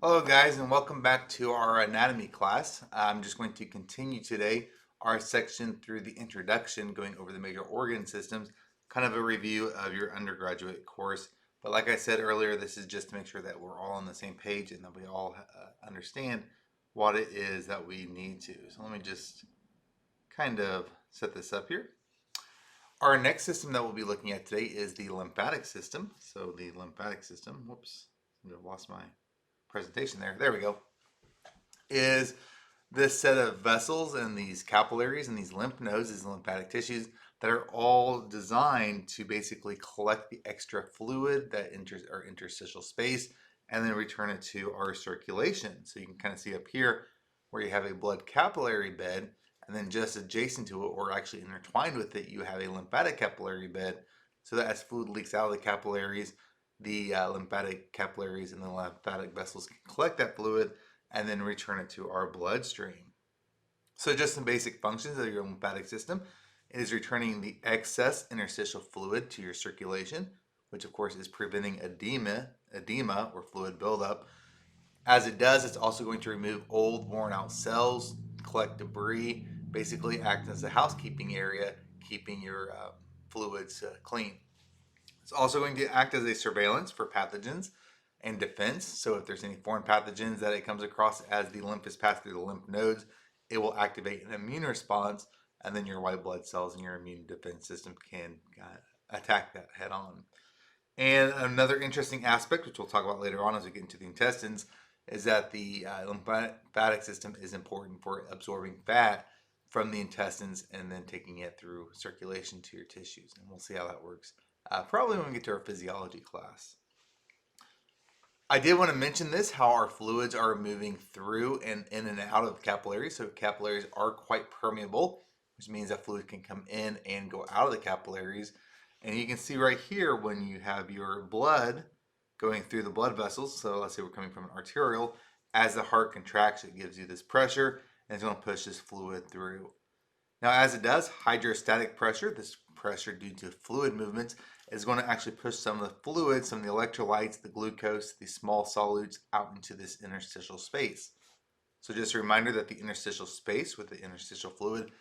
Hello guys and welcome back to our anatomy class. I'm just going to continue today our section through the introduction going over the major organ systems, kind of a review of your undergraduate course. But like I said earlier, this is just to make sure that we're all on the same page and that we all understand what it is that we need to. So let me just kind of set this up here. Our next system that we'll be looking at today is the lymphatic system. So the lymphatic system, whoops, I've lost my presentation there. There we go. Is this set of vessels and these capillaries and these lymph nodes, these lymphatic tissues that are all designed to basically collect the extra fluid that enters our interstitial space and then return it to our circulation. So you can kind of see up here where you have a blood capillary bed, and then just adjacent to it, or actually intertwined with it, you have a lymphatic capillary bed. So that as fluid leaks out of the capillaries, the lymphatic capillaries and the lymphatic vessels can collect that fluid and then return it to our bloodstream. So just some basic functions of your lymphatic system. It is returning the excess interstitial fluid to your circulation, which of course is preventing edema or fluid buildup. As it does, it's also going to remove old worn out cells, collect debris, basically act as a housekeeping area, keeping your fluids clean. It's also going to act as a surveillance for pathogens and defense. So if there's any foreign pathogens that it comes across as the lymph is passed through the lymph nodes, it will activate an immune response, and then your white blood cells and your immune defense system can attack that head on. And another interesting aspect, which we'll talk about later on as we get into the intestines, is that the lymphatic system is important for absorbing fat from the intestines and then taking it through circulation to your tissues. And we'll see how that works probably when we get to our physiology class. I did want to mention this, how our fluids are moving through and in and out of capillaries. So capillaries are quite permeable, which means that fluid can come in and go out of the capillaries. And you can see right here when you have your blood going through the blood vessels. So let's say we're coming from an arterial. As the heart contracts, it gives you this pressure and it's going to push this fluid through. Now, as it does, hydrostatic pressure, this pressure due to fluid movements, is going to actually push some of the fluids, some of the electrolytes, the glucose, the small solutes out into this interstitial space. So just a reminder that the interstitial space with the interstitial fluid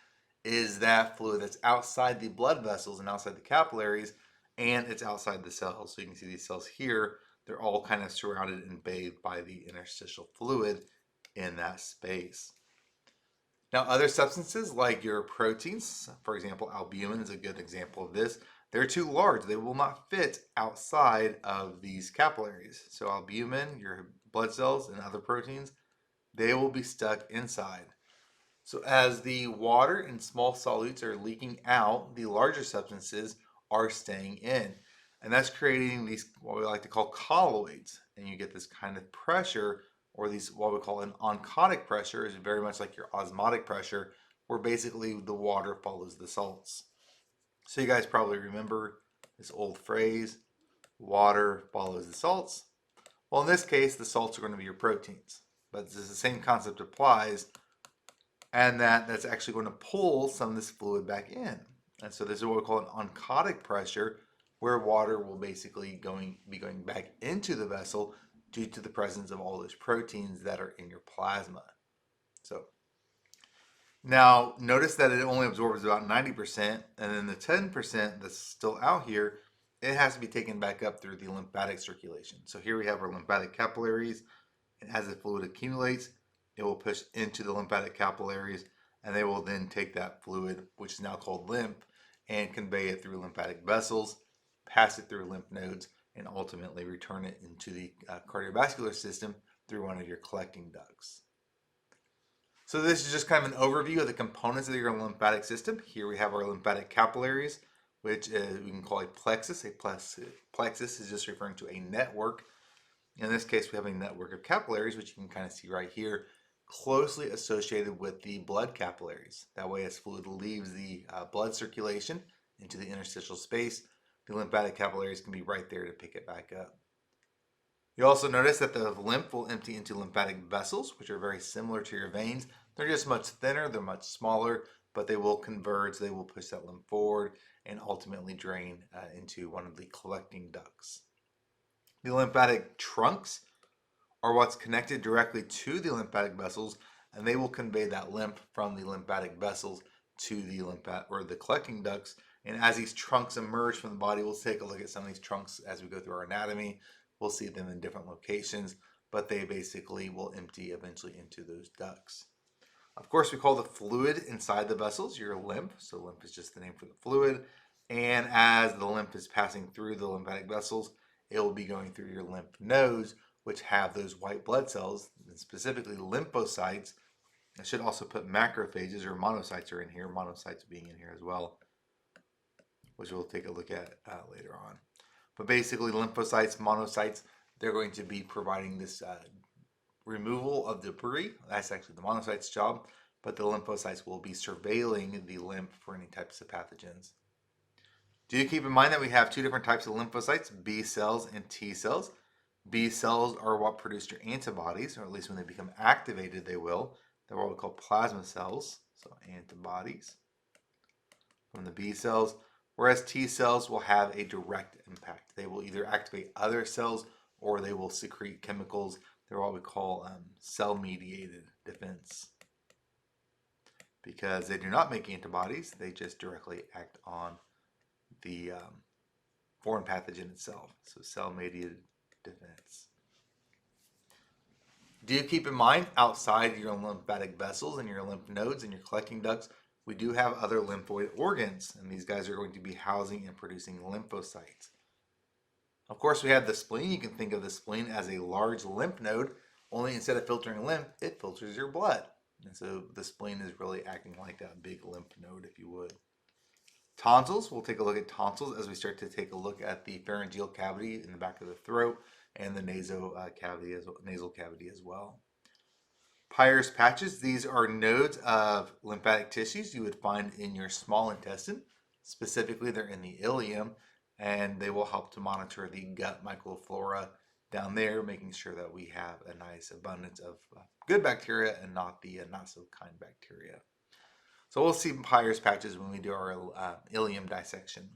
is that fluid that's outside the blood vessels and outside the capillaries, and it's outside the cells. So you can see these cells here, they're all kind of surrounded and bathed by the interstitial fluid in that space. Now, other substances like your proteins, for example, albumin is a good example of this. They're too large. They will not fit outside of these capillaries. So albumin, your blood cells, and other proteins, they will be stuck inside. So as the water and small solutes are leaking out, the larger substances are staying in. And that's creating these, what we like to call colloids. And you get this kind of pressure, or these, what we call an oncotic pressure, is very much like your osmotic pressure, where basically the water follows the salts. So you guys probably remember this old phrase, water follows the salts. Well, in this case, the salts are going to be your proteins. But the same concept applies, and that's actually going to pull some of this fluid back in. And so this is what we call an oncotic pressure, where water will basically be going back into the vessel due to the presence of all those proteins that are in your plasma. So now notice that it only absorbs about 90%, and then the 10% that's still out here, it has to be taken back up through the lymphatic circulation. So here we have our lymphatic capillaries, and as the fluid accumulates, it will push into the lymphatic capillaries, and they will then take that fluid, which is now called lymph, and convey it through lymphatic vessels, pass it through lymph nodes, and ultimately return it into the cardiovascular system through one of your collecting ducts. So this is just kind of an overview of the components of your lymphatic system. Here we have our lymphatic capillaries, which we can call a plexus. A plexus is just referring to a network. In this case, we have a network of capillaries, which you can kind of see right here, closely associated with the blood capillaries. That way, as fluid leaves the blood circulation into the interstitial space, the lymphatic capillaries can be right there to pick it back up. You also notice that the lymph will empty into lymphatic vessels, which are very similar to your veins. They're just much thinner, they're much smaller, but they will converge, they will push that lymph forward and ultimately drain into one of the collecting ducts. The lymphatic trunks are what's connected directly to the lymphatic vessels, and they will convey that lymph from the lymphatic vessels to the the collecting ducts. And as these trunks emerge from the body, we'll take a look at some of these trunks as we go through our anatomy. We'll see them in different locations, but they basically will empty eventually into those ducts. Of course, we call the fluid inside the vessels your lymph. So lymph is just the name for the fluid. And as the lymph is passing through the lymphatic vessels, it will be going through your lymph nodes, which have those white blood cells, and specifically lymphocytes. I should also put macrophages, or monocytes are in here, monocytes being in here as well, which we'll take a look at later on. But basically, lymphocytes, monocytes, they're going to be providing this removal of debris. That's actually the monocytes' job, but the lymphocytes will be surveilling the lymph for any types of pathogens. Do keep in mind that we have two different types of lymphocytes, B cells and T cells. B cells are what produce your antibodies, or at least when they become activated, they will. They're what we call plasma cells, so antibodies from the B cells, whereas T cells will have a direct impact. They will either activate other cells or they will secrete chemicals. They're what we call cell-mediated defense. Because they do not make antibodies, they just directly act on the foreign pathogen itself. So cell-mediated defense. Do keep in mind, outside your lymphatic vessels and your lymph nodes and your collecting ducts, we do have other lymphoid organs, and these guys are going to be housing and producing lymphocytes. Of course, we have the spleen. You can think of the spleen as a large lymph node, only instead of filtering lymph, it filters your blood. And so the spleen is really acting like that big lymph node, if you would. Tonsils, we'll take a look at tonsils as we start to take a look at the pharyngeal cavity in the back of the throat and the nasal cavity as well. Peyer's patches, these are nodes of lymphatic tissues you would find in your small intestine. Specifically, they're in the ileum, and they will help to monitor the gut microflora down there, making sure that we have a nice abundance of good bacteria and not the not so kind bacteria. So we'll see Peyer's patches when we do our ileum dissection.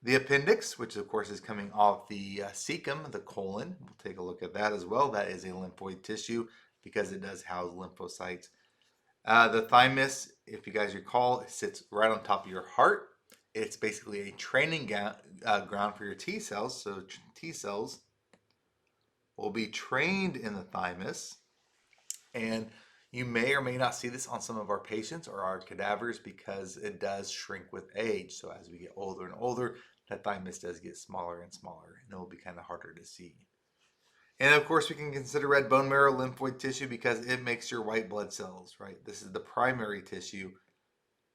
The appendix, which of course is coming off the cecum, the colon, we'll take a look at that as well. That is a lymphoid tissue because it does house lymphocytes. The thymus, if you guys recall, it sits right on top of your heart. It's basically a training ground for your T cells. So T cells will be trained in the thymus. And you may or may not see this on some of our patients or our cadavers because it does shrink with age. So as we get older and older, that thymus does get smaller and smaller, and it will be kind of harder to see. And of course, we can consider red bone marrow lymphoid tissue because it makes your white blood cells, right? This is the primary tissue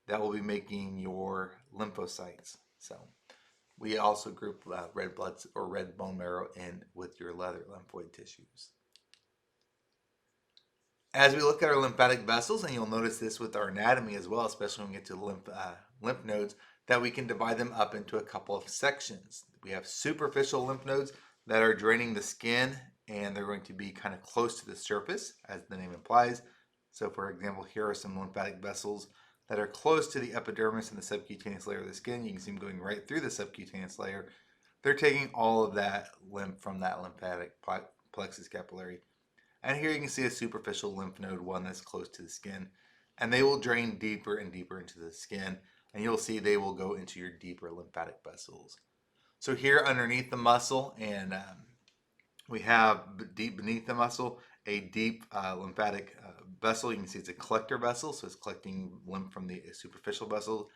that will be making your lymphocytes. So we also group red blood or red bone marrow in with your other lymphoid tissues. As we look at our lymphatic vessels, and you'll notice this with our anatomy as well, especially when we get to lymph nodes, that we can divide them up into a couple of sections. We have superficial lymph nodes that are draining the skin, and they're going to be kind of close to the surface, as the name implies. So for example, here are some lymphatic vessels that are close to the epidermis and the subcutaneous layer of the skin. You can see them going right through the subcutaneous layer. They're taking all of that lymph from that lymphatic plexus capillary. And here you can see a superficial lymph node, one that's close to the skin. And they will drain deeper and deeper into the skin. And you'll see they will go into your deeper lymphatic vessels. So here underneath the muscle, and we have deep beneath the muscle, a deep lymphatic vessel. You can see it's a collector vessel, so it's collecting lymph from the superficial vessel,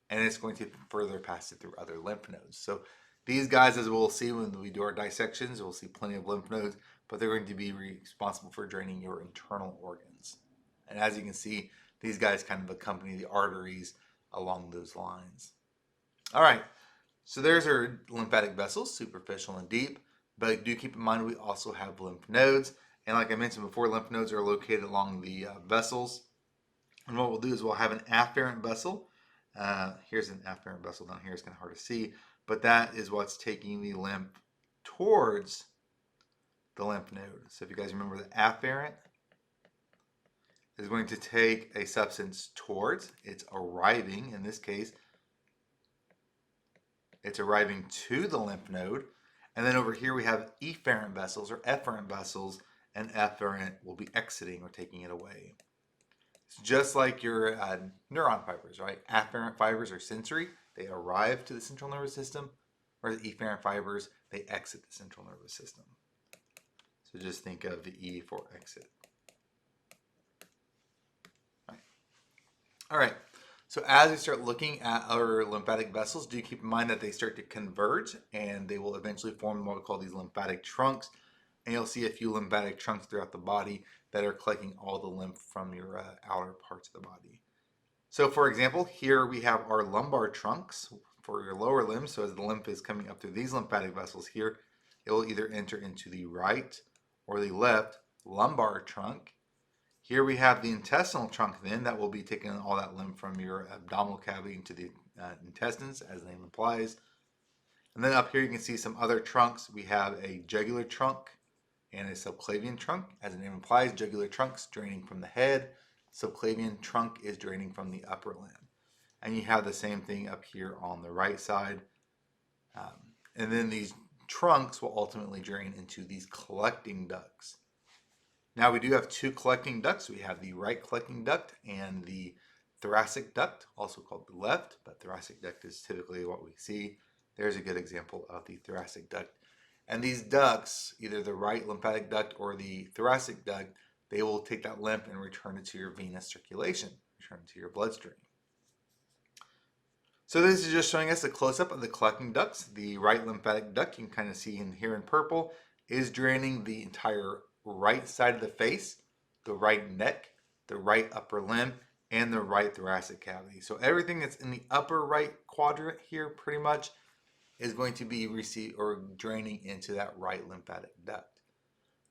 and it's going to further pass it through other lymph nodes. So these guys, as we'll see when we do our dissections, we'll see plenty of lymph nodes, but they're going to be responsible for draining your internal organs. And as you can see, these guys kind of accompany the arteries along those lines. All right, so there's our lymphatic vessels, superficial and deep, but do keep in mind we also have lymph nodes. And like I mentioned before, lymph nodes are located along the vessels. And what we'll do is we'll have an afferent vessel. Here's an afferent vessel down here. It's kind of hard to see, but that is what's taking the lymph towards the lymph node. So if you guys remember, the afferent is going to take a substance towards. It's arriving, in this case, it's arriving to the lymph node. And then over here we have efferent vessels or efferent vessels and efferent will be exiting or taking it away. It's just like your neuron fibers, right? Afferent fibers are sensory, they arrive to the central nervous system, whereas efferent fibers, they exit the central nervous system. So just think of the E for exit. All right. So as we start looking at our lymphatic vessels, do keep in mind that they start to converge and they will eventually form what we call these lymphatic trunks. And you'll see a few lymphatic trunks throughout the body that are collecting all the lymph from your outer parts of the body. So for example, here we have our lumbar trunks for your lower limbs. So as the lymph is coming up through these lymphatic vessels here, it will either enter into the right or the left lumbar trunk. Here we have the intestinal trunk then that will be taking all that lymph from your abdominal cavity into the intestines, as the name implies. And then up here you can see some other trunks. We have a jugular trunk and a subclavian trunk. As the name implies, jugular trunk's draining from the head. Subclavian trunk is draining from the upper limb. And you have the same thing up here on the right side. And then these trunks will ultimately drain into these collecting ducts. Now we do have two collecting ducts. We have the right collecting duct and the thoracic duct, also called the left, but thoracic duct is typically what we see. There's a good example of the thoracic duct. And these ducts, either the right lymphatic duct or the thoracic duct, they will take that lymph and return it to your venous circulation, return it to your bloodstream. So this is just showing us a close-up of the collecting ducts. The right lymphatic duct, you can kind of see in here in purple, is draining the entire right side of the face, the right neck, the right upper limb, and the right thoracic cavity. So everything that's in the upper right quadrant here pretty much is going to be draining into that right lymphatic duct.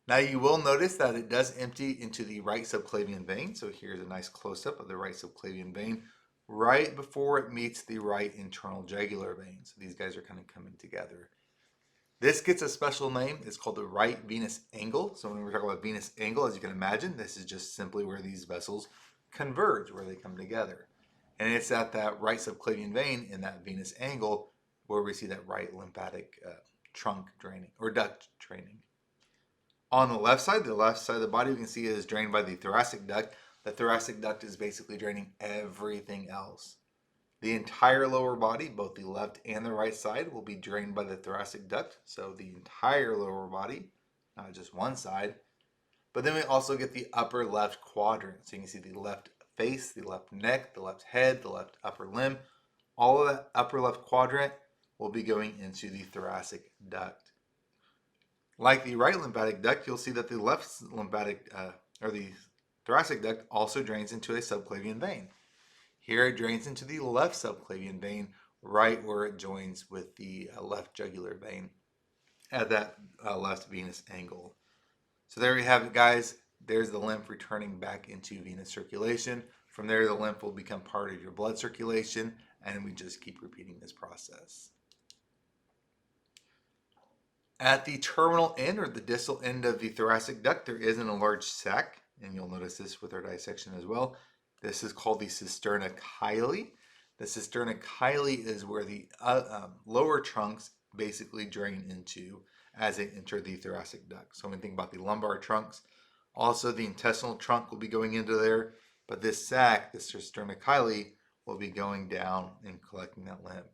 Now you will notice that it does empty into the right subclavian vein. So here's a nice close-up of the right subclavian vein right before it meets the right internal jugular vein. So these guys are kind of coming together. This gets a special name. It's called the right venous angle. So when we're talking about venous angle, as you can imagine, this is just simply where these vessels converge, where they come together. And it's at that right subclavian vein in that venous angle where we see that right lymphatic trunk draining or duct draining. On the left side of the body, we can see it is drained by the thoracic duct. The thoracic duct is basically draining everything else. The entire lower body, both the left and the right side, will be drained by the thoracic duct. So the entire lower body, not just one side. But then we also get the upper left quadrant. So you can see the left face, the left neck, the left head, the left upper limb. All of that upper left quadrant will be going into the thoracic duct. Like the right lymphatic duct, you'll see that the left lymphatic or the thoracic duct also drains into a subclavian vein. Here it drains into the left subclavian vein, right where it joins with the left jugular vein at that left venous angle. So there we have it, guys. There's the lymph returning back into venous circulation. From there, the lymph will become part of your blood circulation, and we just keep repeating this process. At the terminal end or the distal end of the thoracic duct, there is an enlarged sac, and you'll notice this with our dissection as well. This is called the cisterna chyli. The cisterna chyli is where the lower trunks basically drain into as they enter the thoracic duct. So when we think about the lumbar trunks, also the intestinal trunk will be going into there, but this sac, the cisterna chyli, will be going down and collecting that lymph.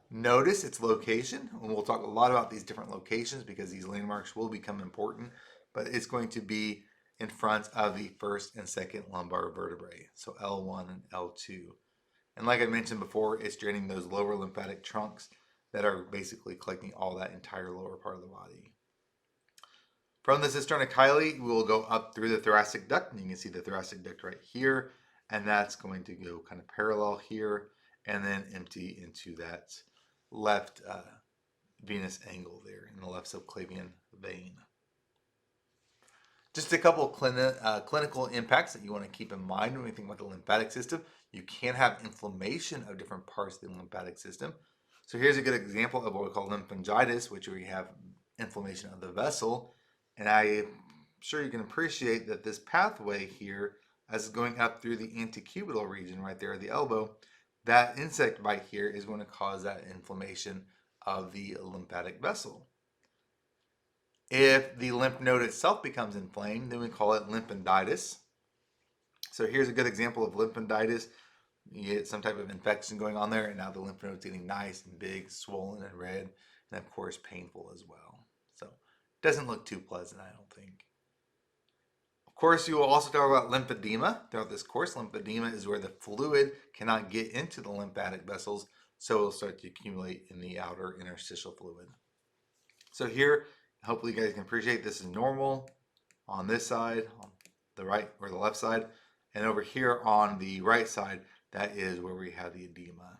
Notice its location, and we'll talk a lot about these different locations because these landmarks will become important, but it's going to be in front of the first and second lumbar vertebrae, so L1 and L2. And like I mentioned before, it's draining those lower lymphatic trunks that are basically collecting all that entire lower part of the body. From the cisterna chyli, we will go up through the thoracic duct, and you can see the thoracic duct right here, and that's going to go kind of parallel here, and then empty into that left venous angle there in the left subclavian vein. Just a couple of clinical impacts that you want to keep in mind when we think about the lymphatic system. You can have inflammation of different parts of the lymphatic system. So here's a good example of what we call lymphangitis, which we have inflammation of the vessel. And I'm sure you can appreciate that this pathway here, as going up through the antecubital region right there at the elbow, that insect bite here is going to cause that inflammation of the lymphatic vessel. If the lymph node itself becomes inflamed, then we call it lymphadenitis. So here's a good example of lymphadenitis. You get some type of infection going on there, and now the lymph node's getting nice and big, swollen and red, and of course painful as well. So it doesn't look too pleasant, I don't think. Of course, you will also talk about lymphedema throughout this course. Lymphedema is where the fluid cannot get into the lymphatic vessels, so it will start to accumulate in the outer interstitial fluid. So here, hopefully you guys can appreciate this is normal on this side, on the right or the left side, and over here on the right side, that is where we have the edema.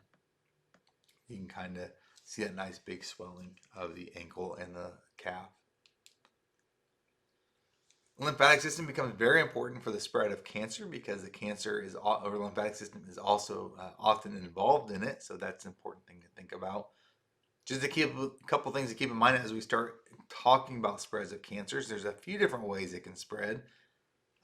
You can kind of see that nice big swelling of the ankle and the calf. The lymphatic system becomes very important for the spread of cancer because the cancer is, or the lymphatic system is also often involved in it. So that's an important thing to think about. Just to keep a couple things to keep in mind as we start talking about spreads of cancers, there's a few different ways it can spread.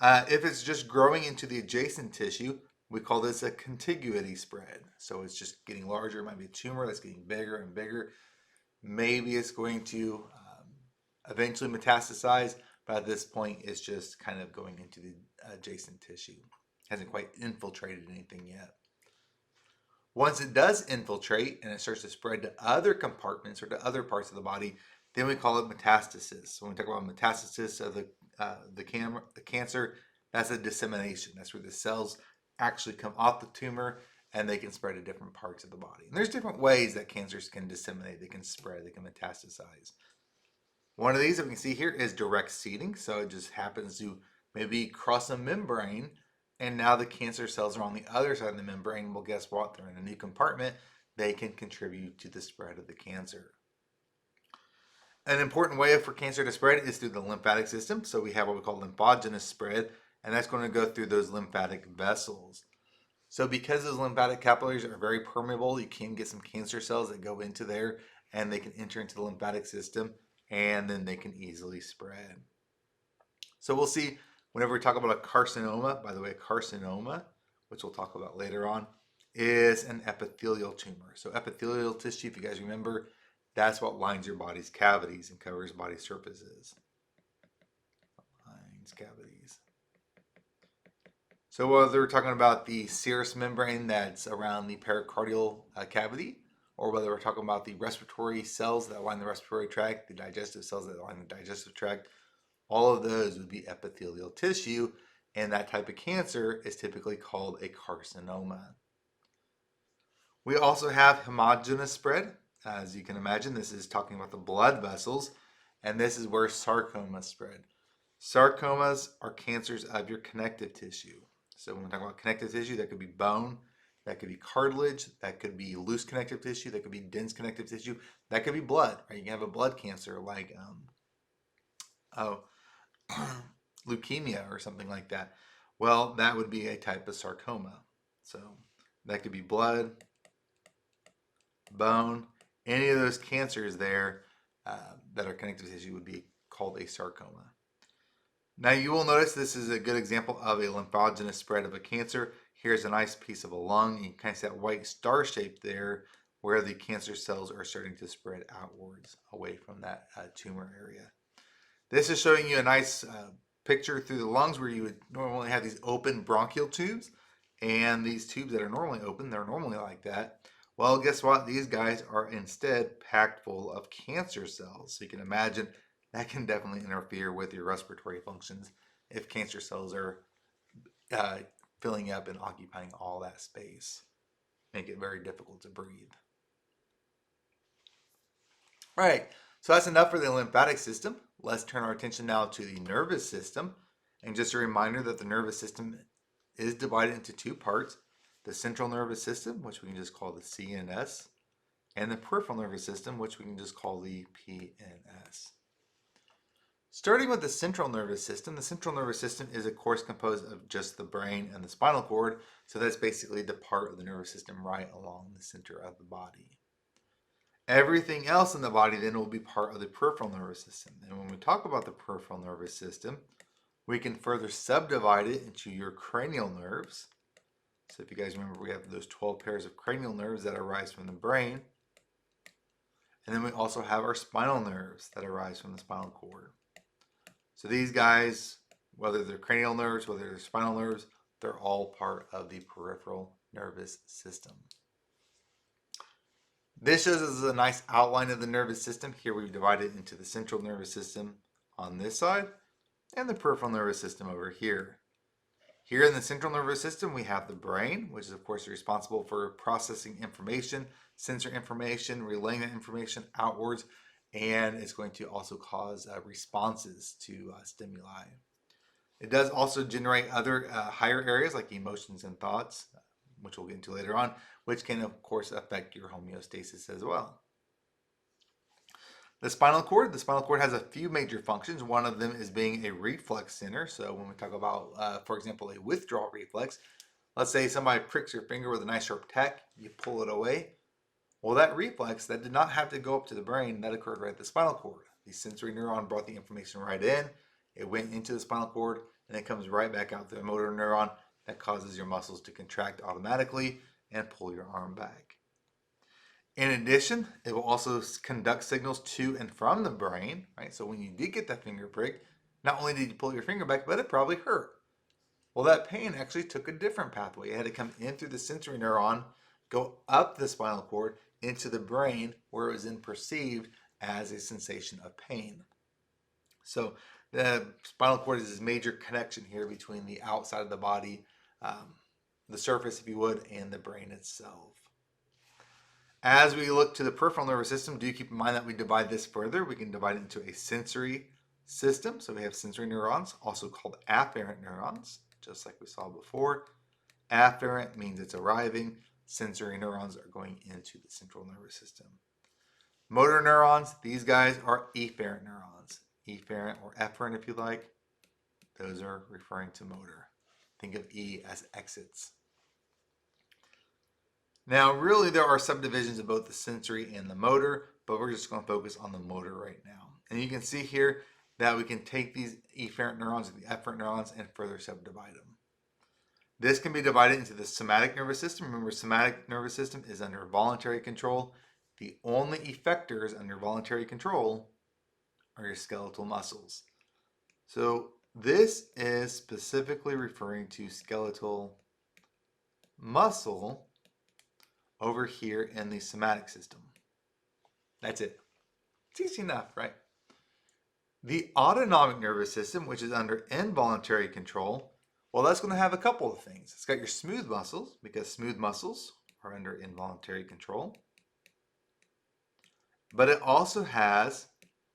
If it's just growing into the adjacent tissue, we call this a contiguity spread. So it's just getting larger. It might be a tumor that's getting bigger and bigger. Maybe it's going to eventually metastasize, but at this point, it's just kind of going into the adjacent tissue. Hasn't quite infiltrated anything yet. Once it does infiltrate and it starts to spread to other compartments or to other parts of the body, then we call it metastasis. So when we talk about metastasis of the cancer, that's a dissemination. That's where the cells actually come off the tumor and they can spread to different parts of the body. And there's different ways that cancers can disseminate. They can spread, they can metastasize. One of these that we can see here is direct seeding. So it just happens to maybe cross a membrane, and now the cancer cells are on the other side of the membrane. Well, guess what? They're in a new compartment. They can contribute to the spread of the cancer. An important way for cancer to spread is through the lymphatic system. So we have what we call lymphogenous spread, and that's going to go through those lymphatic vessels. So because those lymphatic capillaries are very permeable, you can get some cancer cells that go into there and they can enter into the lymphatic system, and then they can easily spread. So we'll see whenever we talk about a carcinoma, by the way, a carcinoma, which we'll talk about later on, is an epithelial tumor. So epithelial tissue, if you guys remember, that's what lines your body's cavities and covers body surfaces. Lines cavities. So whether we're talking about the serous membrane that's around the pericardial cavity, or whether we're talking about the respiratory cells that line the respiratory tract, the digestive cells that line the digestive tract, all of those would be epithelial tissue, and that type of cancer is typically called a carcinoma. We also have homogeneous spread. As you can imagine, this is talking about the blood vessels, and this is where sarcomas spread. Sarcomas are cancers of your connective tissue. So when we talk about connective tissue, that could be bone, that could be cartilage, that could be loose connective tissue, that could be dense connective tissue, that could be blood, right? You can have a blood cancer like leukemia or something like that. Well, that would be a type of sarcoma. So that could be blood, bone, any of those cancers there that are connective tissue would be called a sarcoma. Now you will notice this is a good example of a lymphogenous spread of a cancer. Here's a nice piece of a lung. You can kind of see that white star shape there where the cancer cells are starting to spread outwards away from that tumor area. This is showing you a nice picture through the lungs where you would normally have these open bronchial tubes, and these tubes that are normally open, they're normally like that. Well, guess what? These guys are instead packed full of cancer cells. So you can imagine that can definitely interfere with your respiratory functions if cancer cells are filling up and occupying all that space. Make it very difficult to breathe. All right, so that's enough for the lymphatic system. Let's turn our attention now to the nervous system. And just a reminder that the nervous system is divided into two parts: the central nervous system, which we can just call the CNS, and the peripheral nervous system, which we can just call the PNS. Starting with the central nervous system is of course composed of just the brain and the spinal cord, so that's basically the part of the nervous system right along the center of the body. Everything else in the body then will be part of the peripheral nervous system. And when we talk about the peripheral nervous system, we can further subdivide it into your cranial nerves. So if you guys remember, we have those 12 pairs of cranial nerves that arise from the brain. And then we also have our spinal nerves that arise from the spinal cord. So these guys, whether they're cranial nerves, whether they're spinal nerves, they're all part of the peripheral nervous system. This shows us a nice outline of the nervous system. Here we've divided into the central nervous system on this side and the peripheral nervous system over here. Here in the central nervous system, we have the brain, which is of course responsible for processing information, sensory information, relaying that information outwards, and it's going to also cause responses to stimuli. It does also generate other higher areas like emotions and thoughts, which we'll get into later on, which can of course affect your homeostasis as well. The spinal cord has a few major functions. One of them is being a reflex center. So when we talk about, for example, a withdrawal reflex, let's say somebody pricks your finger with a nice sharp tack, you pull it away. Well, that reflex, that did not have to go up to the brain, that occurred right at the spinal cord. The sensory neuron brought the information right in, it went into the spinal cord, and it comes right back out to the motor neuron that causes your muscles to contract automatically and pull your arm back. In addition, it will also conduct signals to and from the brain, right? So when you did get that finger prick, not only did you pull your finger back, but it probably hurt. Well, that pain actually took a different pathway. It had to come in through the sensory neuron, go up the spinal cord into the brain where it was then perceived as a sensation of pain. So the spinal cord is this major connection here between the outside of the body, the surface, if you would, and the brain itself. As we look to the peripheral nervous system, do keep in mind that we divide this further. We can divide it into a sensory system. So we have sensory neurons, also called afferent neurons, just like we saw before. Afferent means it's arriving. Sensory neurons are going into the central nervous system. Motor neurons, these guys are efferent neurons. Efferent or efferent if you like. Those are referring to motor. Think of E as exits. Now, really, there are subdivisions of both the sensory and the motor, but we're just going to focus on the motor right now. And you can see here that we can take these efferent neurons and the efferent neurons and further subdivide them. This can be divided into the somatic nervous system. Remember, somatic nervous system is under voluntary control. The only effectors under voluntary control are your skeletal muscles. So this is specifically referring to skeletal muscle over here in the somatic system. That's it. It's easy enough, right? The autonomic nervous system, which is under involuntary control, well, that's going to have a couple of things. It's got your smooth muscles, because smooth muscles are under involuntary control. But it also has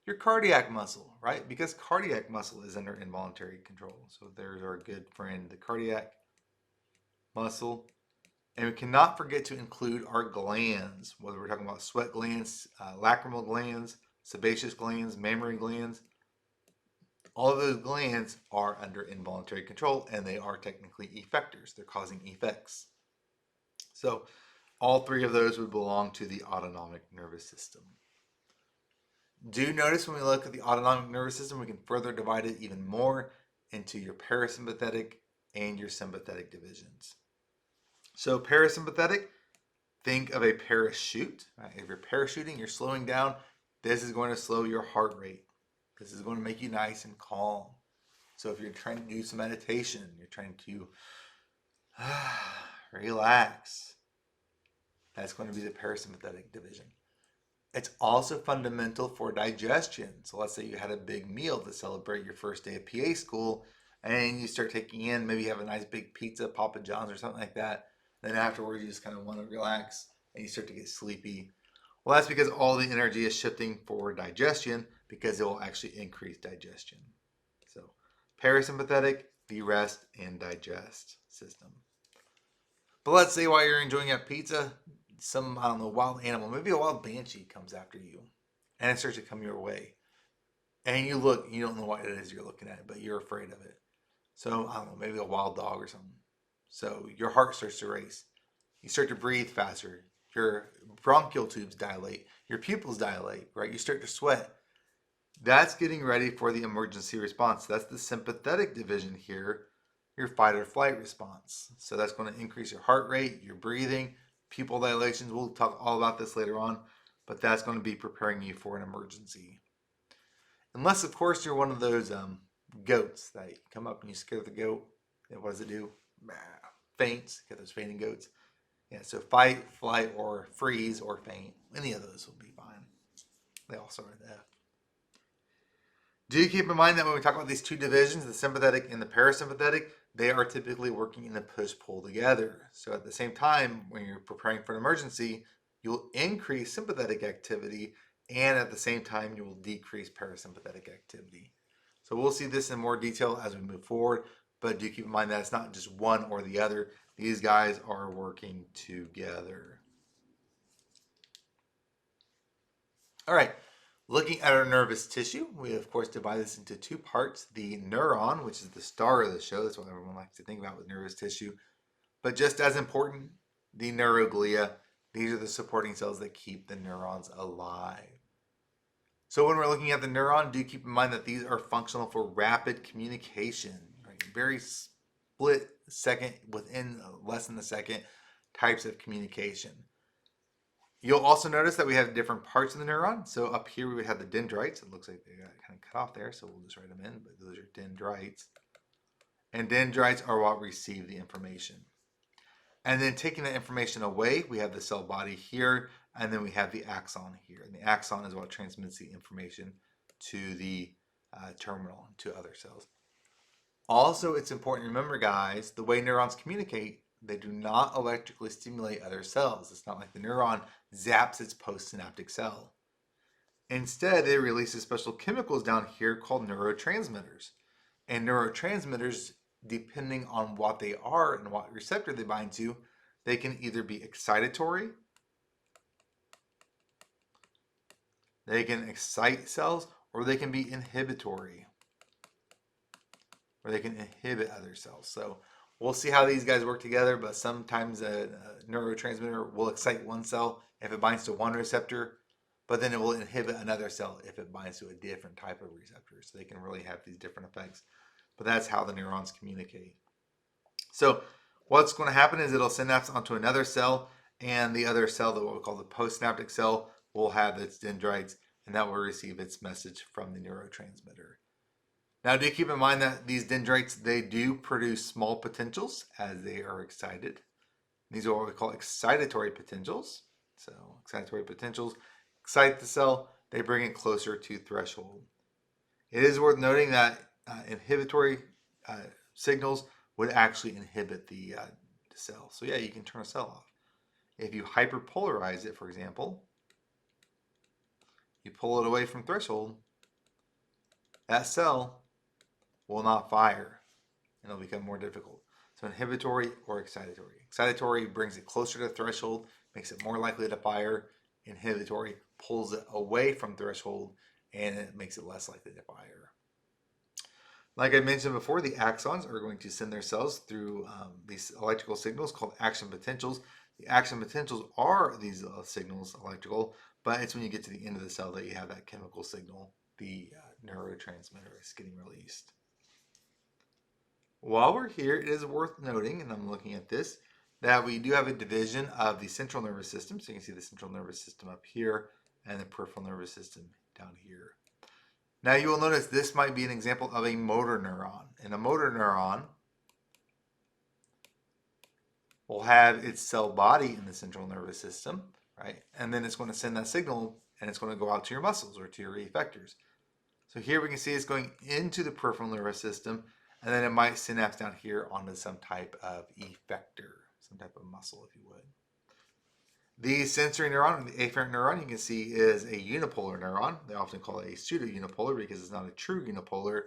your cardiac muscle, right? Because cardiac muscle is under involuntary control. So there's our good friend, the cardiac muscle. And we cannot forget to include our glands, whether we're talking about sweat glands, lacrimal glands, sebaceous glands, mammary glands. All of those glands are under involuntary control, and they are technically effectors. They're causing effects. So all three of those would belong to the autonomic nervous system. Do notice when we look at the autonomic nervous system, we can further divide it even more into your parasympathetic and your sympathetic divisions. So parasympathetic, think of a parachute. Right? If you're parachuting, you're slowing down. This is going to slow your heart rate. This is going to make you nice and calm. So if you're trying to do some meditation, you're trying to relax, that's going to be the parasympathetic division. It's also fundamental for digestion. So let's say you had a big meal to celebrate your first day of PA school, and you start taking in, maybe you have a nice big pizza, Papa John's or something like that. Then afterwards, you just kind of want to relax and you start to get sleepy. Well, that's because all the energy is shifting for digestion, because it will actually increase digestion. So parasympathetic, the rest and digest system. But let's say while you're enjoying a pizza, some, I don't know, wild animal, maybe a wild banshee comes after you and it starts to come your way. And you look, you don't know what it is you're looking at, but you're afraid of it. So, I don't know, maybe a wild dog or something. So your heart starts to race. You start to breathe faster. Your bronchial tubes dilate. Your pupils dilate, right? You start to sweat. That's getting ready for the emergency response. That's the sympathetic division here, your fight or flight response. So that's going to increase your heart rate, your breathing, pupil dilations. We'll talk all about this later on. but that's going to be preparing you for an emergency. Unless, of course, you're one of those goats that you come up and you scare the goat. And what does it do? Faints. Get those fainting goats. Yeah, so fight, flight, or freeze, or faint. Any of those will be fine. They all start with F. Do keep in mind that when we talk about these two divisions, the sympathetic and the parasympathetic, they are typically working in a push-pull together. So at the same time, when you're preparing for an emergency, you'll increase sympathetic activity, and at the same time, you will decrease parasympathetic activity. So we'll see this in more detail as we move forward, but do keep in mind that it's not just one or the other. These guys are working together. All right. Looking at our nervous tissue, we of course divide this into two parts. The neuron, which is the star of the show, that's what everyone likes to think about with nervous tissue. But just as important, the neuroglia. These are the supporting cells that keep the neurons alive. So when we're looking at the neuron, do keep in mind that these are functional for rapid communication. Right? Very split second, within less than a second, types of communication. You'll also notice that we have different parts of the neuron. So up here we would have the dendrites. It looks like they got kind of cut off there, so we'll just write them in, but those are dendrites. And dendrites are what receive the information. And then taking that information away, we have the cell body here, and then we have the axon here. And the axon is what transmits the information to the terminal, to other cells. Also, it's important to remember, guys, the way neurons communicate, they do not electrically stimulate other cells. It's not like the neuron zaps its postsynaptic cell. Instead, it releases special chemicals down here called neurotransmitters. And neurotransmitters, depending on what they are and what receptor they bind to, they can either be excitatory, they can excite cells, or they can be inhibitory, or they can inhibit other cells. So we'll see how these guys work together, but sometimes a neurotransmitter will excite one cell if it binds to one receptor, but then it will inhibit another cell if it binds to a different type of receptor. So they can really have these different effects, but that's how the neurons communicate. So what's going to happen is it'll synapse onto another cell, and the other cell, that what we call the postsynaptic cell, will have its dendrites, and that will receive its message from the neurotransmitter. Now, do keep in mind that these dendrites, they do produce small potentials as they are excited. These are what we call excitatory potentials. So excitatory potentials excite the cell, they bring it closer to threshold. It is worth noting that inhibitory signals would actually inhibit the cell. So yeah, you can turn a cell off. If you hyperpolarize it, for example, you pull it away from threshold, that cell will not fire, and it'll become more difficult. So inhibitory or excitatory. Excitatory brings it closer to threshold, makes it more likely to fire. Inhibitory pulls it away from threshold, and it makes it less likely to fire. Like I mentioned before, the axons are going to send their cells through these electrical signals called action potentials. The action potentials are these signals electrical, but it's when you get to the end of the cell that you have that chemical signal, the neurotransmitter is getting released. While we're here, it is worth noting, and I'm looking at this, that we do have a division of the central nervous system. So you can see the central nervous system up here and the peripheral nervous system down here. Now you will notice this might be an example of a motor neuron. And a motor neuron will have its cell body in the central nervous system, right? And then it's going to send that signal, and it's going to go out to your muscles or to your effectors. So here we can see it's going into the peripheral nervous system, and then it might synapse down here onto some type of effector, some type of muscle, if you would. The sensory neuron, the afferent neuron, you can see is a unipolar neuron. They often call it a pseudo-unipolar because it's not a true unipolar,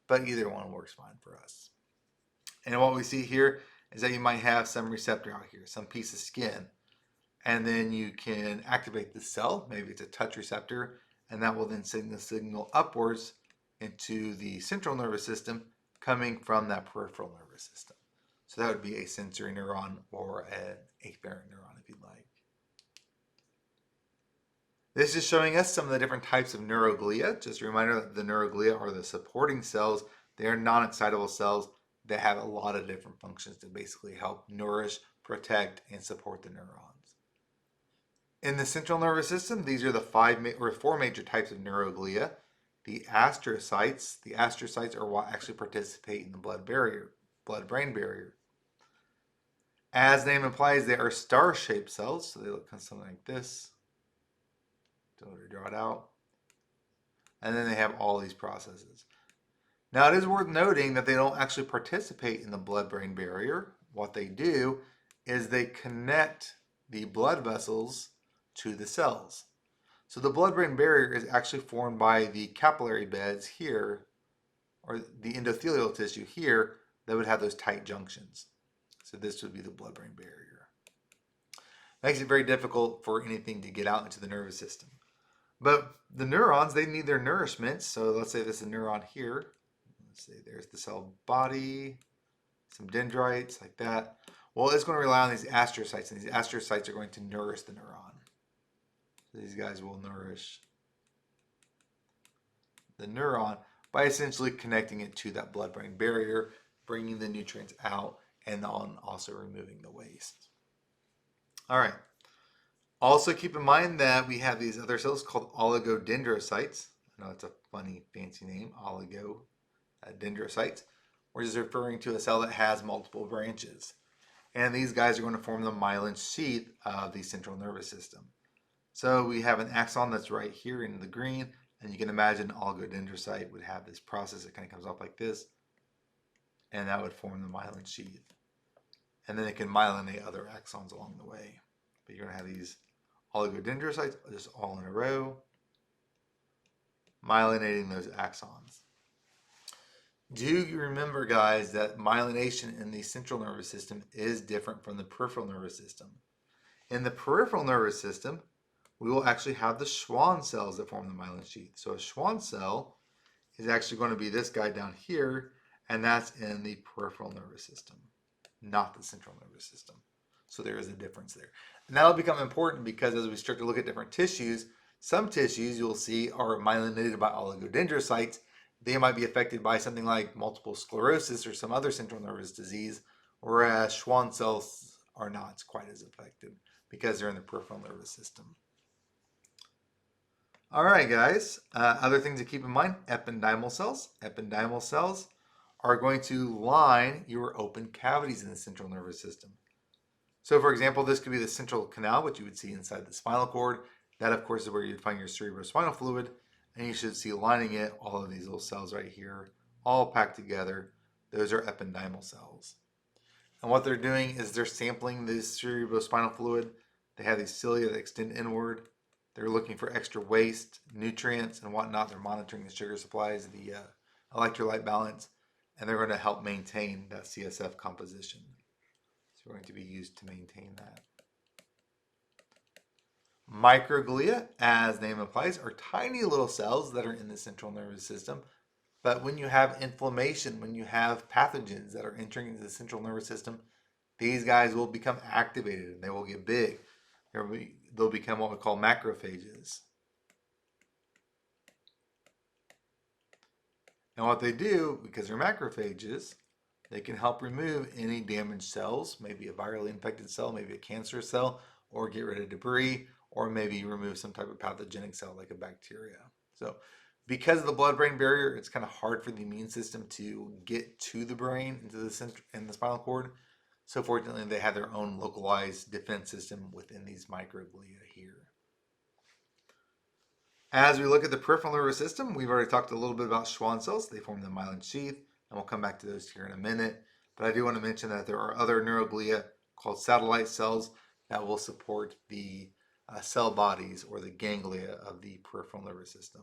but either one works fine for us. And what we see here is that you might have some receptor out here, some piece of skin, and then you can activate the cell. Maybe it's a touch receptor, and that will then send the signal upwards into the central nervous system coming from that peripheral nervous system. So that would be a sensory neuron or an afferent neuron, if you'd like. This is showing us some of the different types of neuroglia. Just a reminder that the neuroglia are the supporting cells. They are non-excitable cells that have a lot of different functions to basically help nourish, protect, and support the neurons. In the central nervous system, these are the four major types of neuroglia. The astrocytes are what actually participate in the blood-brain barrier. As the name implies, they are star-shaped cells, so they look kind of something like this. Don't draw it out. And then they have all these processes. Now, it is worth noting that they don't actually participate in the blood-brain barrier. What they do is they connect the blood vessels to the cells. So the blood-brain barrier is actually formed by the capillary beds here, or the endothelial tissue here, that would have those tight junctions. So this would be the blood-brain barrier. Makes it very difficult for anything to get out into the nervous system. But the neurons, they need their nourishment. So let's say this is a neuron here. Let's say there's the cell body, some dendrites like that. Well, it's going to rely on these astrocytes, and these astrocytes are going to nourish the neuron. So these guys will nourish the neuron by essentially connecting it to that blood-brain barrier, bringing the nutrients out, and also removing the waste. All right. Also keep in mind that we have these other cells called oligodendrocytes. I know it's a funny, fancy name, oligodendrocytes. We're just referring to a cell that has multiple branches. And these guys are going to form the myelin sheath of the central nervous system. So we have an axon that's right here in the green, and you can imagine an oligodendrocyte would have this process that kind of comes up like this, and that would form the myelin sheath. And then it can myelinate other axons along the way. But you're going to have these oligodendrocytes just all in a row, myelinating those axons. Do you remember, guys, that myelination in the central nervous system is different from the peripheral nervous system? In the peripheral nervous system, we will actually have the Schwann cells that form the myelin sheath. So a Schwann cell is actually going to be this guy down here, and that's in the peripheral nervous system, not the central nervous system. So there is a difference there. And that'll become important because as we start to look at different tissues, some tissues you'll see are myelinated by oligodendrocytes. They might be affected by something like multiple sclerosis or some other central nervous disease, whereas Schwann cells are not quite as affected because they're in the peripheral nervous system. All right, guys. Other things to keep in mind, ependymal cells. Ependymal cells are going to line your open cavities in the central nervous system. So, for example, this could be the central canal, which you would see inside the spinal cord. That, of course, is where you'd find your cerebrospinal fluid. And you should see lining it, all of these little cells right here, all packed together. Those are ependymal cells. And what they're doing is they're sampling this cerebrospinal fluid. They have these cilia that extend inward. They're looking for extra waste, nutrients, and whatnot. They're monitoring the sugar supplies, the electrolyte balance, and they're going to help maintain that CSF composition. So we're going to be used to maintain that. Microglia, as the name implies, are tiny little cells that are in the central nervous system. But when you have inflammation, when you have pathogens that are entering into the central nervous system, these guys will become activated and they will get big. They'll become what we call macrophages. And what they do, because they're macrophages, they can help remove any damaged cells, maybe a virally infected cell, maybe a cancerous cell, or get rid of debris, or maybe remove some type of pathogenic cell like a bacteria. So because of the blood-brain barrier, it's kind of hard for the immune system to get to the brain, into the center, and the spinal cord. So fortunately, they have their own localized defense system within these microglia here. As we look at the peripheral nervous system, we've already talked a little bit about Schwann cells. They form the myelin sheath, and we'll come back to those here in a minute. But I do want to mention that there are other neuroglia called satellite cells that will support the cell bodies or the ganglia of the peripheral nervous system.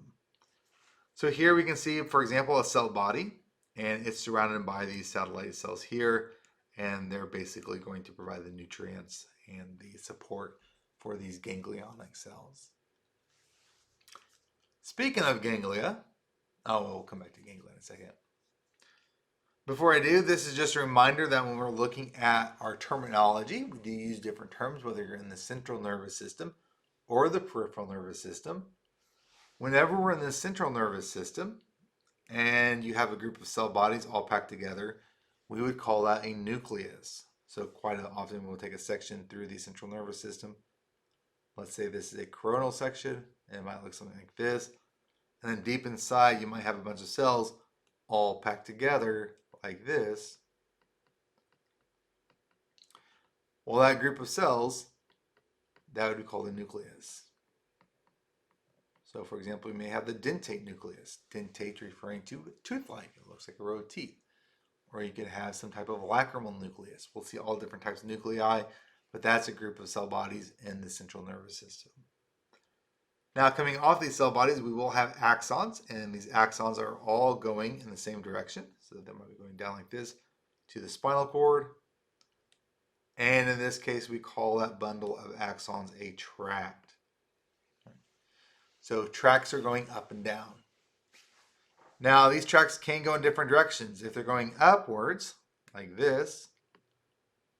So here we can see, for example, a cell body, and it's surrounded by these satellite cells here, and they're basically going to provide the nutrients and the support for these ganglionic cells. Speaking of ganglia, we'll come back to ganglia in a second. Before I do, this is just a reminder that when we're looking at our terminology, we do use different terms, whether you're in the central nervous system or the peripheral nervous system. Whenever we're in the central nervous system and you have a group of cell bodies all packed together, we would call that a nucleus. So quite often we'll take a section through the central nervous system. Let's say this is a coronal section, and it might look something like this. And then deep inside, you might have a bunch of cells all packed together like this. Well, that group of cells, that would be called a nucleus. So, for example, we may have the dentate nucleus. Dentate referring to tooth-like. It looks like a row of teeth. Or you could have some type of lacrimal nucleus. We'll see all different types of nuclei, but that's a group of cell bodies in the central nervous system. Now, coming off these cell bodies, we will have axons, and these axons are all going in the same direction. So they might be going down like this to the spinal cord. And in this case, we call that bundle of axons a tract. So tracts are going up and down. Now, these tracts can go in different directions. If they're going upwards, like this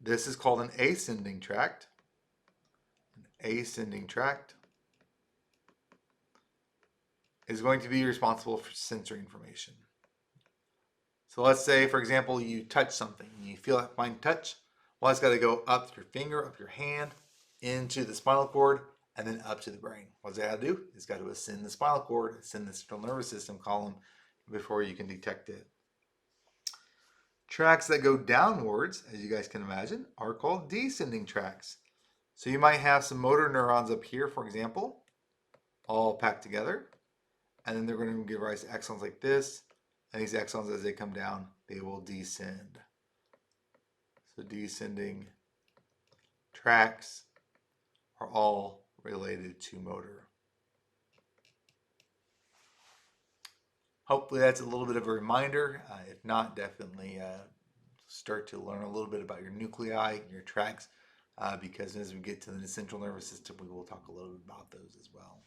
is called an ascending tract. An ascending tract is going to be responsible for sensory information. So let's say, for example, you touch something and you feel that fine touch. Well, it's got to go up your finger, up your hand, into the spinal cord, and then up to the brain. What's it got to do? It's got to ascend the spinal cord, ascend the central nervous system column before you can detect it. Tracts that go downwards, as you guys can imagine, are called descending tracts. So you might have some motor neurons up here, for example, all packed together. And then they're going to give rise to axons like this. And these axons, as they come down, they will descend. So descending tracts are all related to motor. Hopefully that's a little bit of a reminder. If not, definitely start to learn a little bit about your nuclei, your tracts, because as we get to the central nervous system, we will talk a little bit about those as well.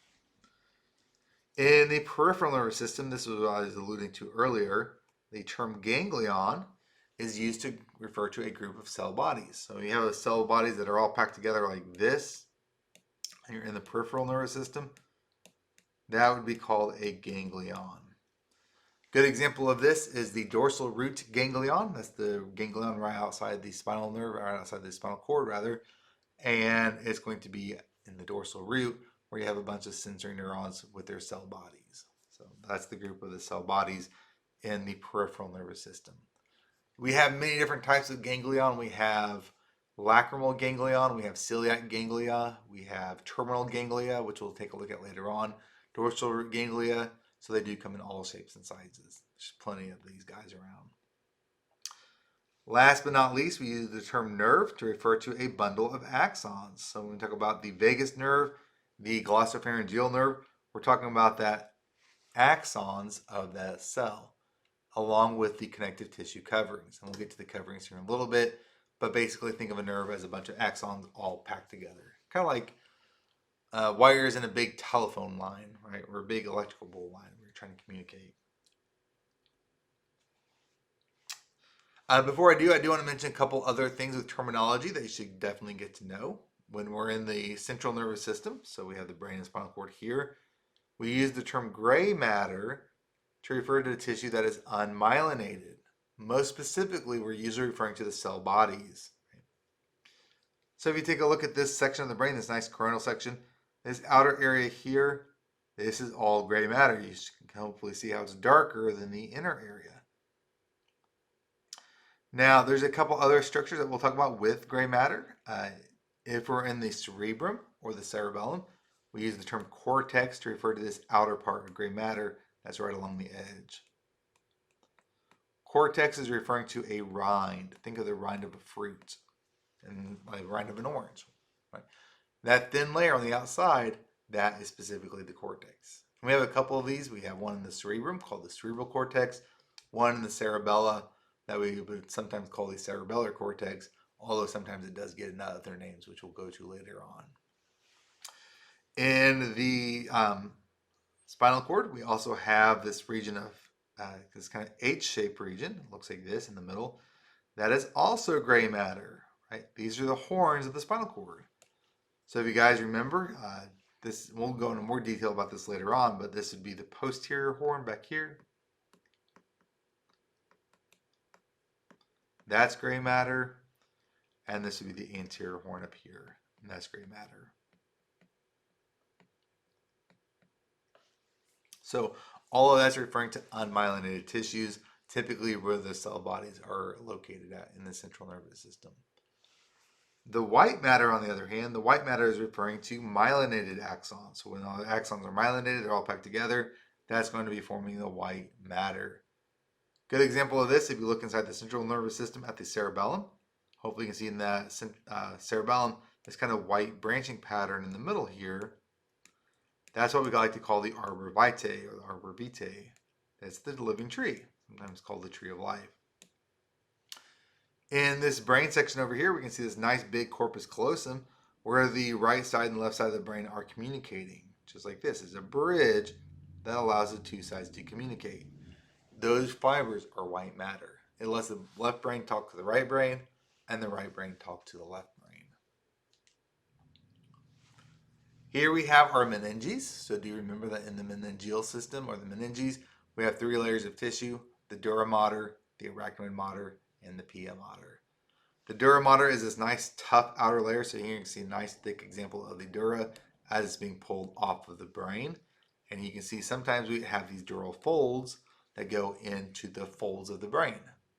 In the peripheral nervous system, this was what I was alluding to earlier, the term ganglion is used to refer to a group of cell bodies. So you have cell bodies that are all packed together like this, and you're in the peripheral nervous system. That would be called a ganglion. Good example of this is the dorsal root ganglion. That's the ganglion right outside the spinal nerve, right outside the spinal cord rather. And it's going to be in the dorsal root where you have a bunch of sensory neurons with their cell bodies. So that's the group of the cell bodies in the peripheral nervous system. We have many different types of ganglion. We have lacrimal ganglion, we have celiac ganglia, we have terminal ganglia, which we'll take a look at later on, dorsal root ganglia. So they do come in all shapes and sizes. There's plenty of these guys around. Last but not least, we use the term nerve to refer to a bundle of axons. So when we talk about the vagus nerve, the glossopharyngeal nerve, we're talking about that axons of that cell, along with the connective tissue coverings. And we'll get to the coverings here in a little bit, but basically think of a nerve as a bunch of axons all packed together. Kind of like wires in a big telephone line, right? Or a big electrical line where you're trying to communicate. Before I do want to mention a couple other things with terminology that you should definitely get to know when we're in the central nervous system. So we have the brain and spinal cord here. We use the term gray matter to refer to the tissue that is unmyelinated. Most specifically, we're usually referring to the cell bodies. So if you take a look at this section of the brain, this nice coronal section, this outer area here, this is all gray matter. You can hopefully see how it's darker than the inner area. Now, there's a couple other structures that we'll talk about with gray matter. If we're in the cerebrum or the cerebellum, we use the term cortex to refer to this outer part of gray matter that's right along the edge. Cortex is referring to a rind. Think of the rind of a fruit and like the rind of an orange. Right? That thin layer on the outside, that is specifically the cortex. And we have a couple of these. We have one in the cerebrum called the cerebral cortex, one in the cerebella that we would sometimes call the cerebellar cortex, although sometimes it does get other names, which we'll go to later on. In the spinal cord, we also have this region of this kind of H-shaped region. It looks like this in the middle. That is also gray matter, right? These are the horns of the spinal cord. So if you guys remember, this we'll go into more detail about this later on, but this would be the posterior horn back here. That's gray matter. And this would be the anterior horn up here, and that's gray matter. So all of that's referring to unmyelinated tissues, typically where the cell bodies are located at in the central nervous system. The white matter, on the other hand, the white matter is referring to myelinated axons. So when all the axons are myelinated, they're all packed together, that's going to be forming the white matter. Good example of this, if you look inside the central nervous system at the cerebellum, hopefully you can see in the cerebellum this kind of white branching pattern in the middle here. That's what we like to call the arbor vitae or the arbor vitae. That's the living tree, sometimes called the tree of life. In this brain section over here, we can see this nice big corpus callosum where the right side and left side of the brain are communicating. Just like this is a bridge that allows the two sides to communicate. Those fibers are white matter. It lets the left brain talk to the right brain and the right brain talk to the left brain. Here we have our meninges. So do you remember that in the meningeal system or the meninges, we have 3 layers of tissue, the dura mater, the arachnoid mater, and the pia mater. The dura mater is this nice tough outer layer. So here you can see a nice thick example of the dura as it's being pulled off of the brain. And you can see sometimes we have these dural folds that go into the folds of the brain.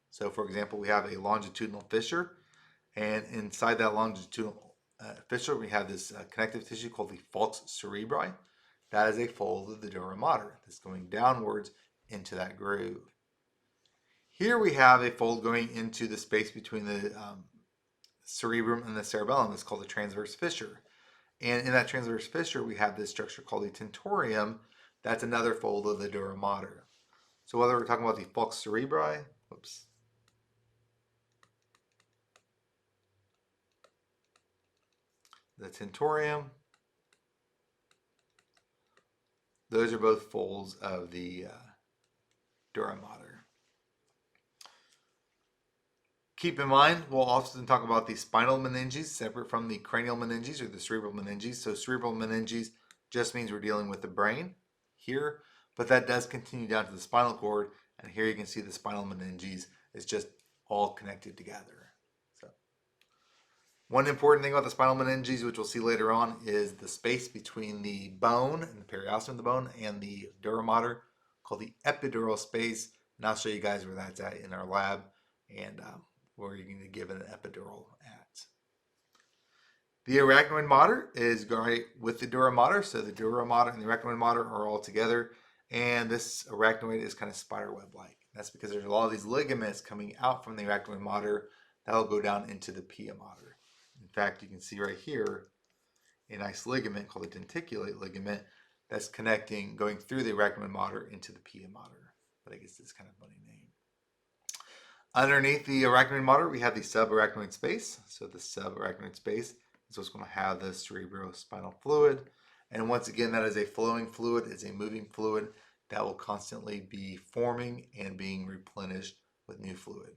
So for example, we have a longitudinal fissure, and inside that longitudinal fissure, we have this connective tissue called the falx cerebri. That is a fold of the dura mater that's going downwards into that groove. Here we have a fold going into the space between the cerebrum and the cerebellum. It's called the transverse fissure. And in that transverse fissure, we have this structure called the tentorium. That's another fold of the dura mater. So whether we're talking about the falx cerebri, the tentorium, those are both folds of the dura mater. Keep in mind, we'll often talk about the spinal meninges separate from the cranial meninges or the cerebral meninges. So cerebral meninges just means we're dealing with the brain here, but that does continue down to the spinal cord. And here you can see the spinal meninges is just all connected together. So one important thing about the spinal meninges, which we'll see later on, is the space between the bone and the periosteum of the bone and the dura mater, called the epidural space. And I'll show you guys where that's at in our lab and where you're going to give it an epidural at. The arachnoid mater is right with the dura mater, so the dura mater and the arachnoid mater are all together, and this arachnoid is kind of spiderweb-like. That's because there's a lot of these ligaments coming out from the arachnoid mater that'll go down into the pia mater. In fact, you can see right here a nice ligament called the denticulate ligament that's connecting, going through the arachnoid mater into the pia mater. But I guess it's kind of a funny name. Underneath the arachnoid mater, we have the subarachnoid space. So the subarachnoid space is what's going to have the cerebrospinal fluid. And once again, that is a flowing fluid. It's a moving fluid that will constantly be forming and being replenished with new fluid.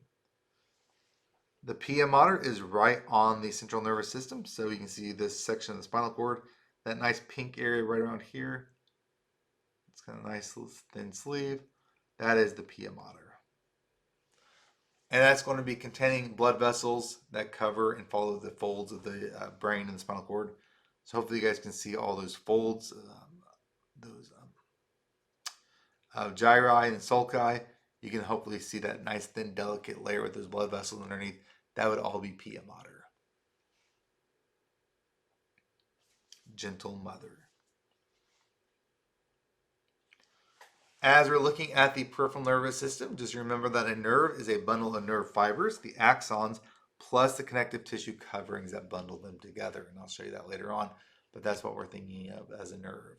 The pia mater is right on the central nervous system. So you can see this section of the spinal cord, that nice pink area right around here. It's kind of a nice thin sleeve. That is the pia mater. And that's going to be containing blood vessels that cover and follow the folds of the brain and the spinal cord. So hopefully you guys can see all those folds, those gyri and sulci. You can hopefully see that nice thin delicate layer with those blood vessels underneath. That would all be pia mater. Gentle mother. As we're looking at the peripheral nervous system, just remember that a nerve is a bundle of nerve fibers, the axons, plus the connective tissue coverings that bundle them together. And I'll show you that later on, but that's what we're thinking of as a nerve.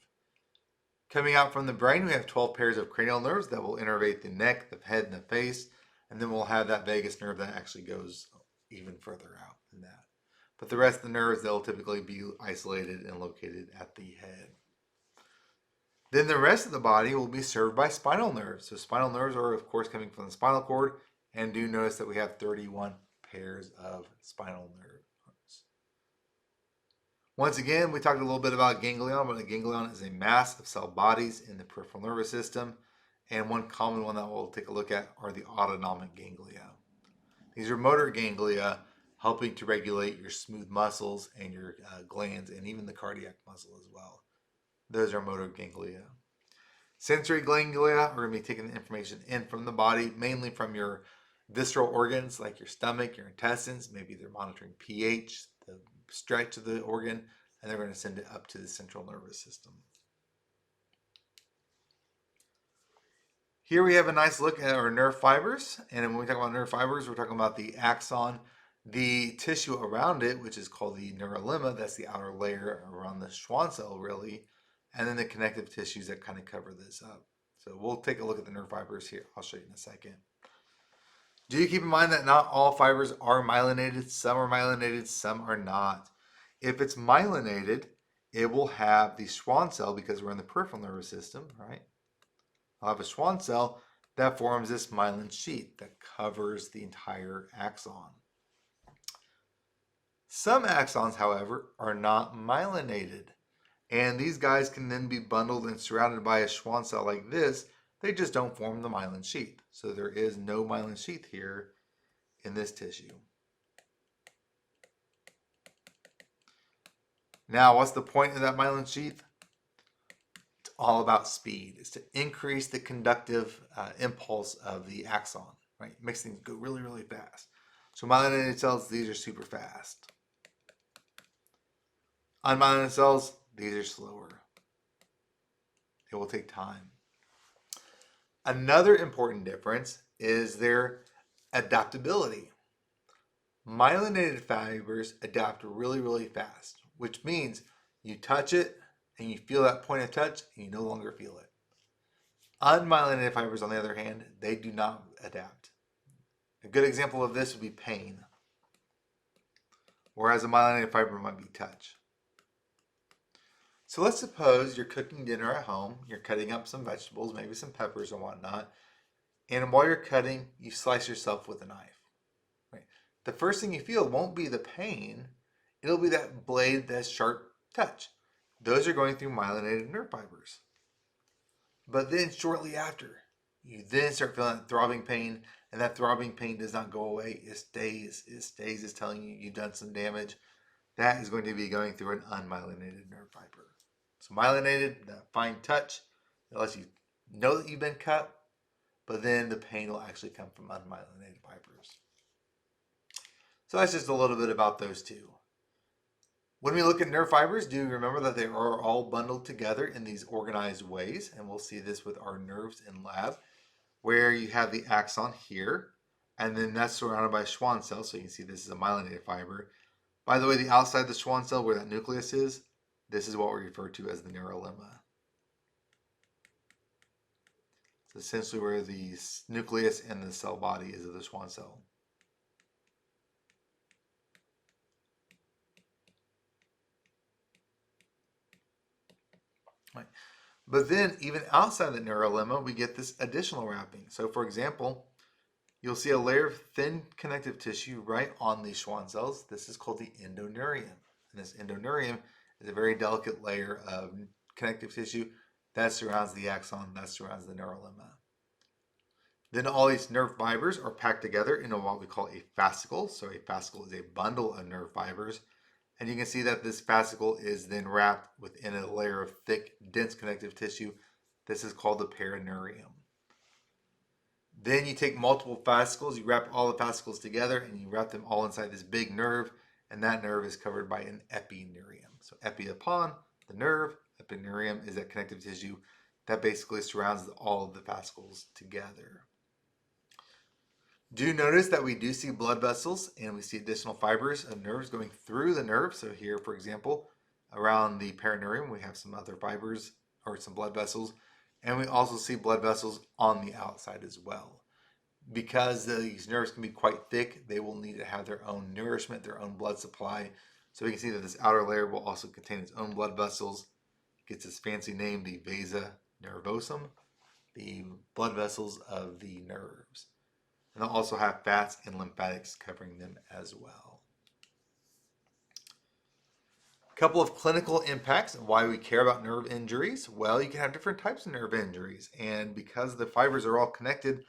Coming out from the brain, we have 12 pairs of cranial nerves that will innervate the neck, the head, and the face. And then we'll have that vagus nerve that actually goes even further out than that. But the rest of the nerves, they'll typically be isolated and located at the head. Then the rest of the body will be served by spinal nerves. So spinal nerves are, of course, coming from the spinal cord. And do notice that we have 31 pairs of spinal nerves. Once again, we talked a little bit about ganglion, but a ganglion is a mass of cell bodies in the peripheral nervous system. And one common one that we'll take a look at are the autonomic ganglia. These are motor ganglia helping to regulate your smooth muscles and your glands and even the cardiac muscle as well. Those are motor ganglia. Sensory ganglia are going to be taking the information in from the body, mainly from your visceral organs like your stomach, your intestines. Maybe they're monitoring pH, the stretch of the organ, and they're going to send it up to the central nervous system. Here we have a nice look at our nerve fibers. And when we talk about nerve fibers, we're talking about the axon, the tissue around it, which is called the neurolemma. That's the outer layer around the Schwann cell, really. And then the connective tissues that kind of cover this up. So we'll take a look at the nerve fibers here. I'll show you in a second. Do you keep in mind that not all fibers are myelinated? Some are myelinated, some are not. If it's myelinated, it will have the Schwann cell because we're in the peripheral nervous system, right? I'll have a Schwann cell that forms this myelin sheath that covers the entire axon. Some axons, however, are not myelinated. And these guys can then be bundled and surrounded by a Schwann cell like this. They just don't form the myelin sheath. So there is no myelin sheath here in this tissue. Now, what's the point of that myelin sheath? It's all about speed. It's to increase the conductive impulse of the axon, right? It makes things go really, really fast. So myelinated cells, these are super fast. Unmyelinated cells, these are slower. It will take time. Another important difference is their adaptability. Myelinated fibers adapt really, really fast, which means you touch it and you feel that point of touch and you no longer feel it. Unmyelinated fibers, on the other hand, they do not adapt. A good example of this would be pain, whereas a myelinated fiber might be touch. So let's suppose you're cooking dinner at home, you're cutting up some vegetables, maybe some peppers and whatnot, and while you're cutting, you slice yourself with a knife. Right? The first thing you feel won't be the pain, it'll be that blade, that sharp touch. Those are going through myelinated nerve fibers. But then shortly after, you then start feeling that throbbing pain, and that throbbing pain does not go away. It stays. It's telling you you've done some damage. That is going to be going through an unmyelinated nerve fiber. So myelinated, that fine touch, it lets you know that you've been cut, but then the pain will actually come from unmyelinated fibers. So that's just a little bit about those two. When we look at nerve fibers, do remember that they are all bundled together in these organized ways, and we'll see this with our nerves in lab, where you have the axon here, and then that's surrounded by Schwann cells, so you can see this is a myelinated fiber. By the way, the outside of the Schwann cell, where that nucleus is, this is what we refer to as the neurolemma. It's essentially where the nucleus and the cell body is of the Schwann cell. Right. But then, even outside the neurolemma, we get this additional wrapping. So, for example, you'll see a layer of thin connective tissue right on these Schwann cells. This is called the endoneurium. And this endoneurium is a very delicate layer of connective tissue that surrounds the axon, that surrounds the neurolemma. Then all these nerve fibers are packed together in what we call a fascicle. So a fascicle is a bundle of nerve fibers. And you can see that this fascicle is then wrapped within a layer of thick, dense connective tissue. This is called the perineurium. Then you take multiple fascicles, you wrap all the fascicles together, and you wrap them all inside this big nerve, and that nerve is covered by an epineurium. So epi upon the nerve, epineurium is that connective tissue that basically surrounds all of the fascicles together. Do notice that we do see blood vessels and we see additional fibers of nerves going through the nerve. So here, for example, around the perineurium, we have some other fibers or some blood vessels. And we also see blood vessels on the outside as well. Because these nerves can be quite thick, they will need to have their own nourishment, their own blood supply. So we can see that this outer layer will also contain its own blood vessels. It gets its fancy name, the vasa nervosum, the blood vessels of the nerves. And they'll also have fats and lymphatics covering them as well. A couple of clinical impacts and why we care about nerve injuries. Well, you can have different types of nerve injuries. And because the fibers are all connected,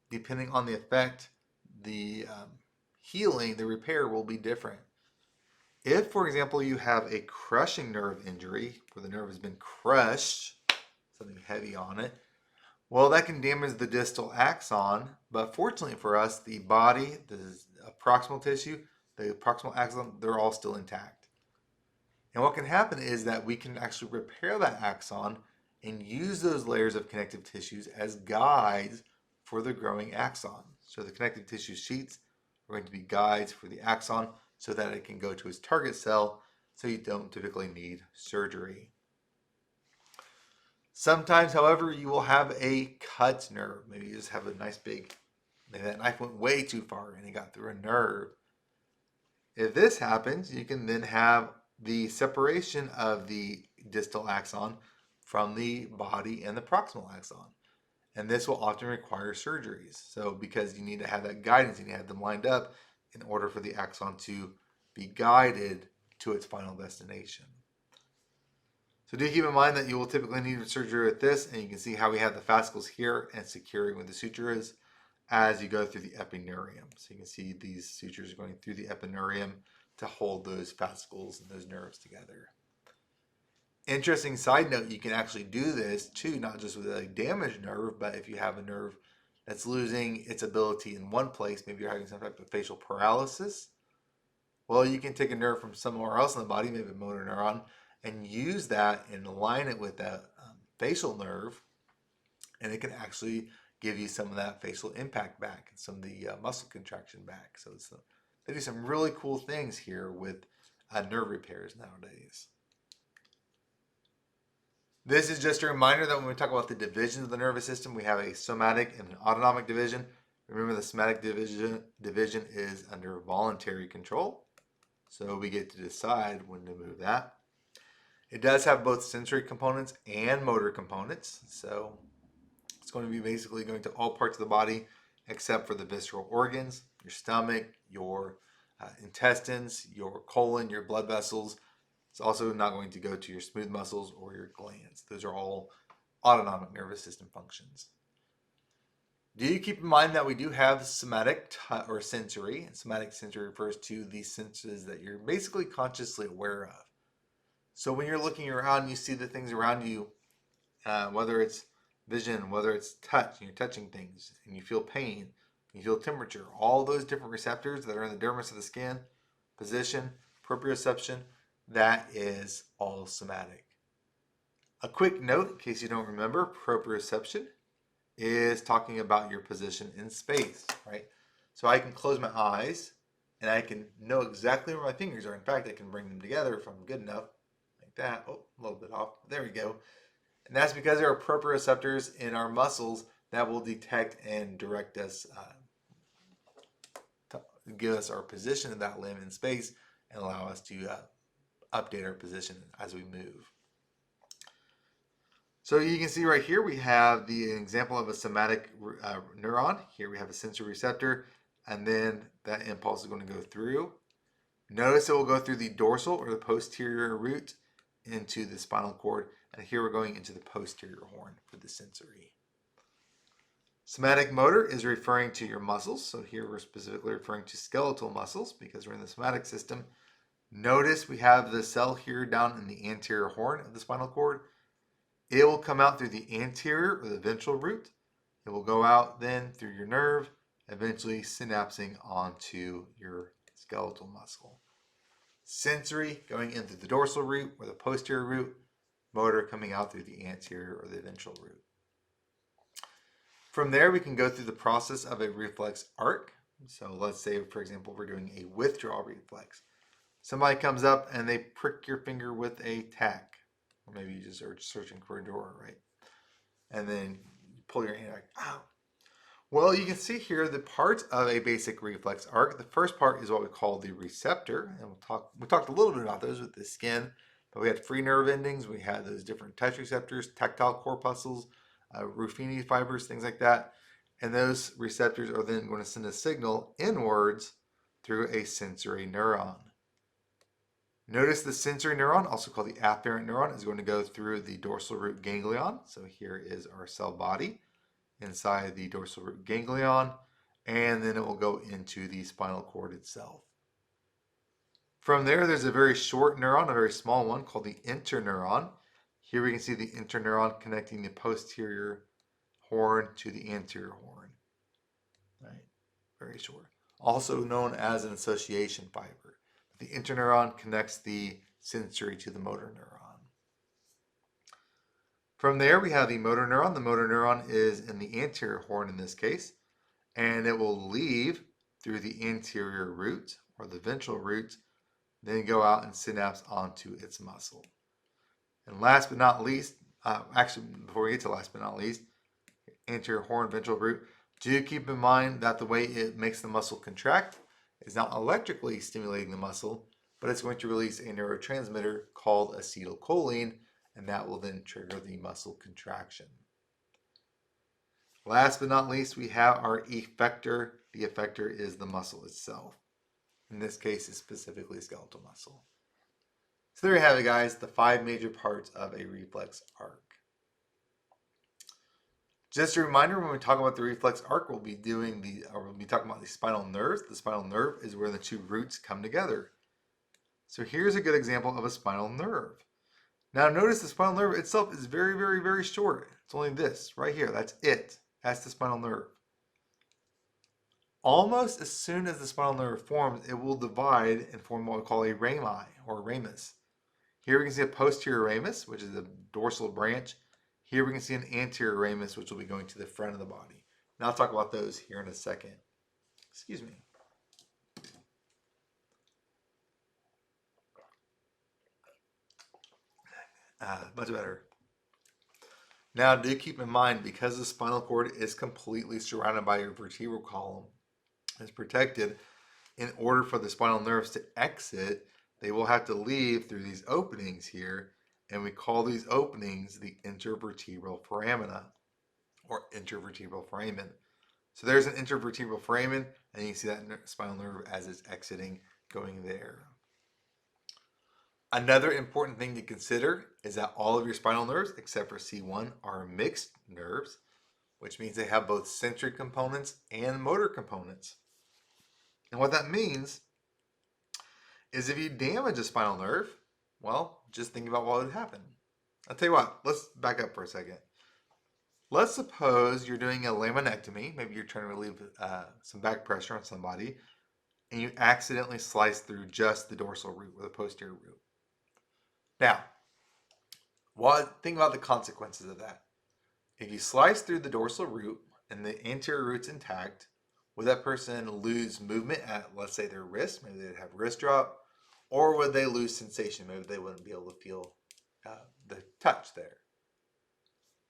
depending on the effect, the healing, the repair will be different. If, for example, you have a crushing nerve injury where the nerve has been crushed, something heavy on it. Well, that can damage the distal axon, but fortunately for us, the body, the proximal tissue, the proximal axon, they're all still intact. And what can happen is that we can actually repair that axon and use those layers of connective tissues as guides for the growing axon. So the connective tissue sheets are going to be guides for the axon so that it can go to its target cell, so you don't typically need surgery. Sometimes, however, you will have a cut nerve. Maybe you just have a nice big, maybe that knife went way too far and it got through a nerve. If this happens, you can then have the separation of the distal axon from the body and the proximal axon. And this will often require surgeries. So because you need to have that guidance, you need to have them lined up in order for the axon to be guided to its final destination. So do keep in mind that you will typically need surgery with this, and you can see how we have the fascicles here and securing where the suture is as you go through the epineurium. So you can see these sutures going through the epineurium to hold those fascicles and those nerves together. Interesting side note, you can actually do this too, not just with a damaged nerve, but if you have a nerve that's losing its ability in one place, maybe you're having some type of facial paralysis, well, you can take a nerve from somewhere else in the body, maybe a motor neuron, and use that and align it with that facial nerve, and it can actually give you some of that facial impact back and some of the muscle contraction back. So they do some really cool things here with nerve repairs nowadays. This is just a reminder that when we talk about the divisions of the nervous system, we have a somatic and an autonomic division. Remember, the somatic division is under voluntary control, so we get to decide when to move that. It does have both sensory components and motor components. So it's going to be basically going to all parts of the body except for the visceral organs, your stomach, your intestines, your colon, your blood vessels. It's also not going to go to your smooth muscles or your glands. Those are all autonomic nervous system functions. Do you keep in mind that we do have somatic or sensory? And somatic sensory refers to the senses that you're basically consciously aware of. So when you're looking around, you see the things around you, whether it's vision, whether it's touch, and you're touching things, and you feel pain, you feel temperature, all those different receptors that are in the dermis of the skin, position, proprioception, that is all somatic. A quick note, in case you don't remember, proprioception is talking about your position in space, right? So I can close my eyes, and I can know exactly where my fingers are. In fact, I can bring them together if I'm good enough. That. Oh, a little bit off. There we go. And that's because there are proprioceptors in our muscles that will detect and direct us, to give us our position of that limb in space and allow us to update our position as we move. So you can see right here we have the example of a somatic neuron. Here we have a sensory receptor, and then that impulse is going to go through. Notice it will go through the dorsal or the posterior root into the spinal cord, and here we're going into the posterior horn for the sensory. Somatic motor is referring to your muscles, so here we're specifically referring to skeletal muscles because we're in the somatic system. Notice we have the cell here down in the anterior horn of the spinal cord. It will come out through the anterior or the ventral root. It will go out then through your nerve, eventually synapsing onto your skeletal muscle. Sensory going into the dorsal root or the posterior root, motor coming out through the anterior or the ventral root. From there, we can go through the process of a reflex arc. So let's say, for example, we're doing a withdrawal reflex. Somebody comes up and they prick your finger with a tack, or maybe you just are searching for a drawer, right? And then you pull your hand like, ow. Well, you can see here the parts of a basic reflex arc. The first part is what we call the receptor, and we talked a little bit about those with the skin, but we had free nerve endings, we had those different touch receptors, tactile corpuscles, Ruffini fibers, things like that, and those receptors are then going to send a signal inwards through a sensory neuron. Notice the sensory neuron, also called the afferent neuron, is going to go through the dorsal root ganglion. So here is our cell body inside the dorsal root ganglion, and then it will go into the spinal cord itself. From there, there's a very short neuron, a very small one called the interneuron. Here we can see the interneuron connecting the posterior horn to the anterior horn. Right, very short. Also known as an association fiber. The interneuron connects the sensory to the motor neuron. From there, we have the motor neuron. The motor neuron is in the anterior horn in this case, and it will leave through the anterior root or the ventral root, then go out and synapse onto its muscle. And last but not least, actually, before we get to last but not least, anterior horn, ventral root, do keep in mind that the way it makes the muscle contract is not electrically stimulating the muscle, but it's going to release a neurotransmitter called acetylcholine, and that will then trigger the muscle contraction. Last but not least, we have our effector. The effector is the muscle itself. In this case, it's specifically skeletal muscle. So there you have it, guys, the 5 major parts of a reflex arc. Just a reminder, when we talk about the reflex arc, we'll be talking about the spinal nerve. The spinal nerve is where the 2 roots come together. So here's a good example of a spinal nerve. Now notice the spinal nerve itself is very, very, very short. It's only this right here. That's it. That's the spinal nerve. Almost as soon as the spinal nerve forms, it will divide and form what we call a rami or ramus. Here we can see a posterior ramus, which is a dorsal branch. Here we can see an anterior ramus, which will be going to the front of the body. Now I'll talk about those here in a second. Excuse me. Much better. Now do keep in mind, because the spinal cord is completely surrounded by your vertebral column, it's protected, in order for the spinal nerves to exit, they will have to leave through these openings here, and we call these openings the intervertebral foramina or intervertebral foramen. So there's an intervertebral foramen, and you can see that spinal nerve as it's exiting, going there. Another important thing to consider is that all of your spinal nerves, except for C1, are mixed nerves, which means they have both sensory components and motor components. And what that means is if you damage a spinal nerve, well, just think about what would happen. I'll tell you what, let's back up for a second. Let's suppose you're doing a laminectomy. Maybe you're trying to relieve some back pressure on somebody, and you accidentally slice through just the dorsal root or the posterior root. Now, think about the consequences of that. If you slice through the dorsal root and the anterior root's intact, would that person lose movement at, let's say, their wrist? Maybe they'd have wrist drop. Or would they lose sensation? Maybe they wouldn't be able to feel the touch there.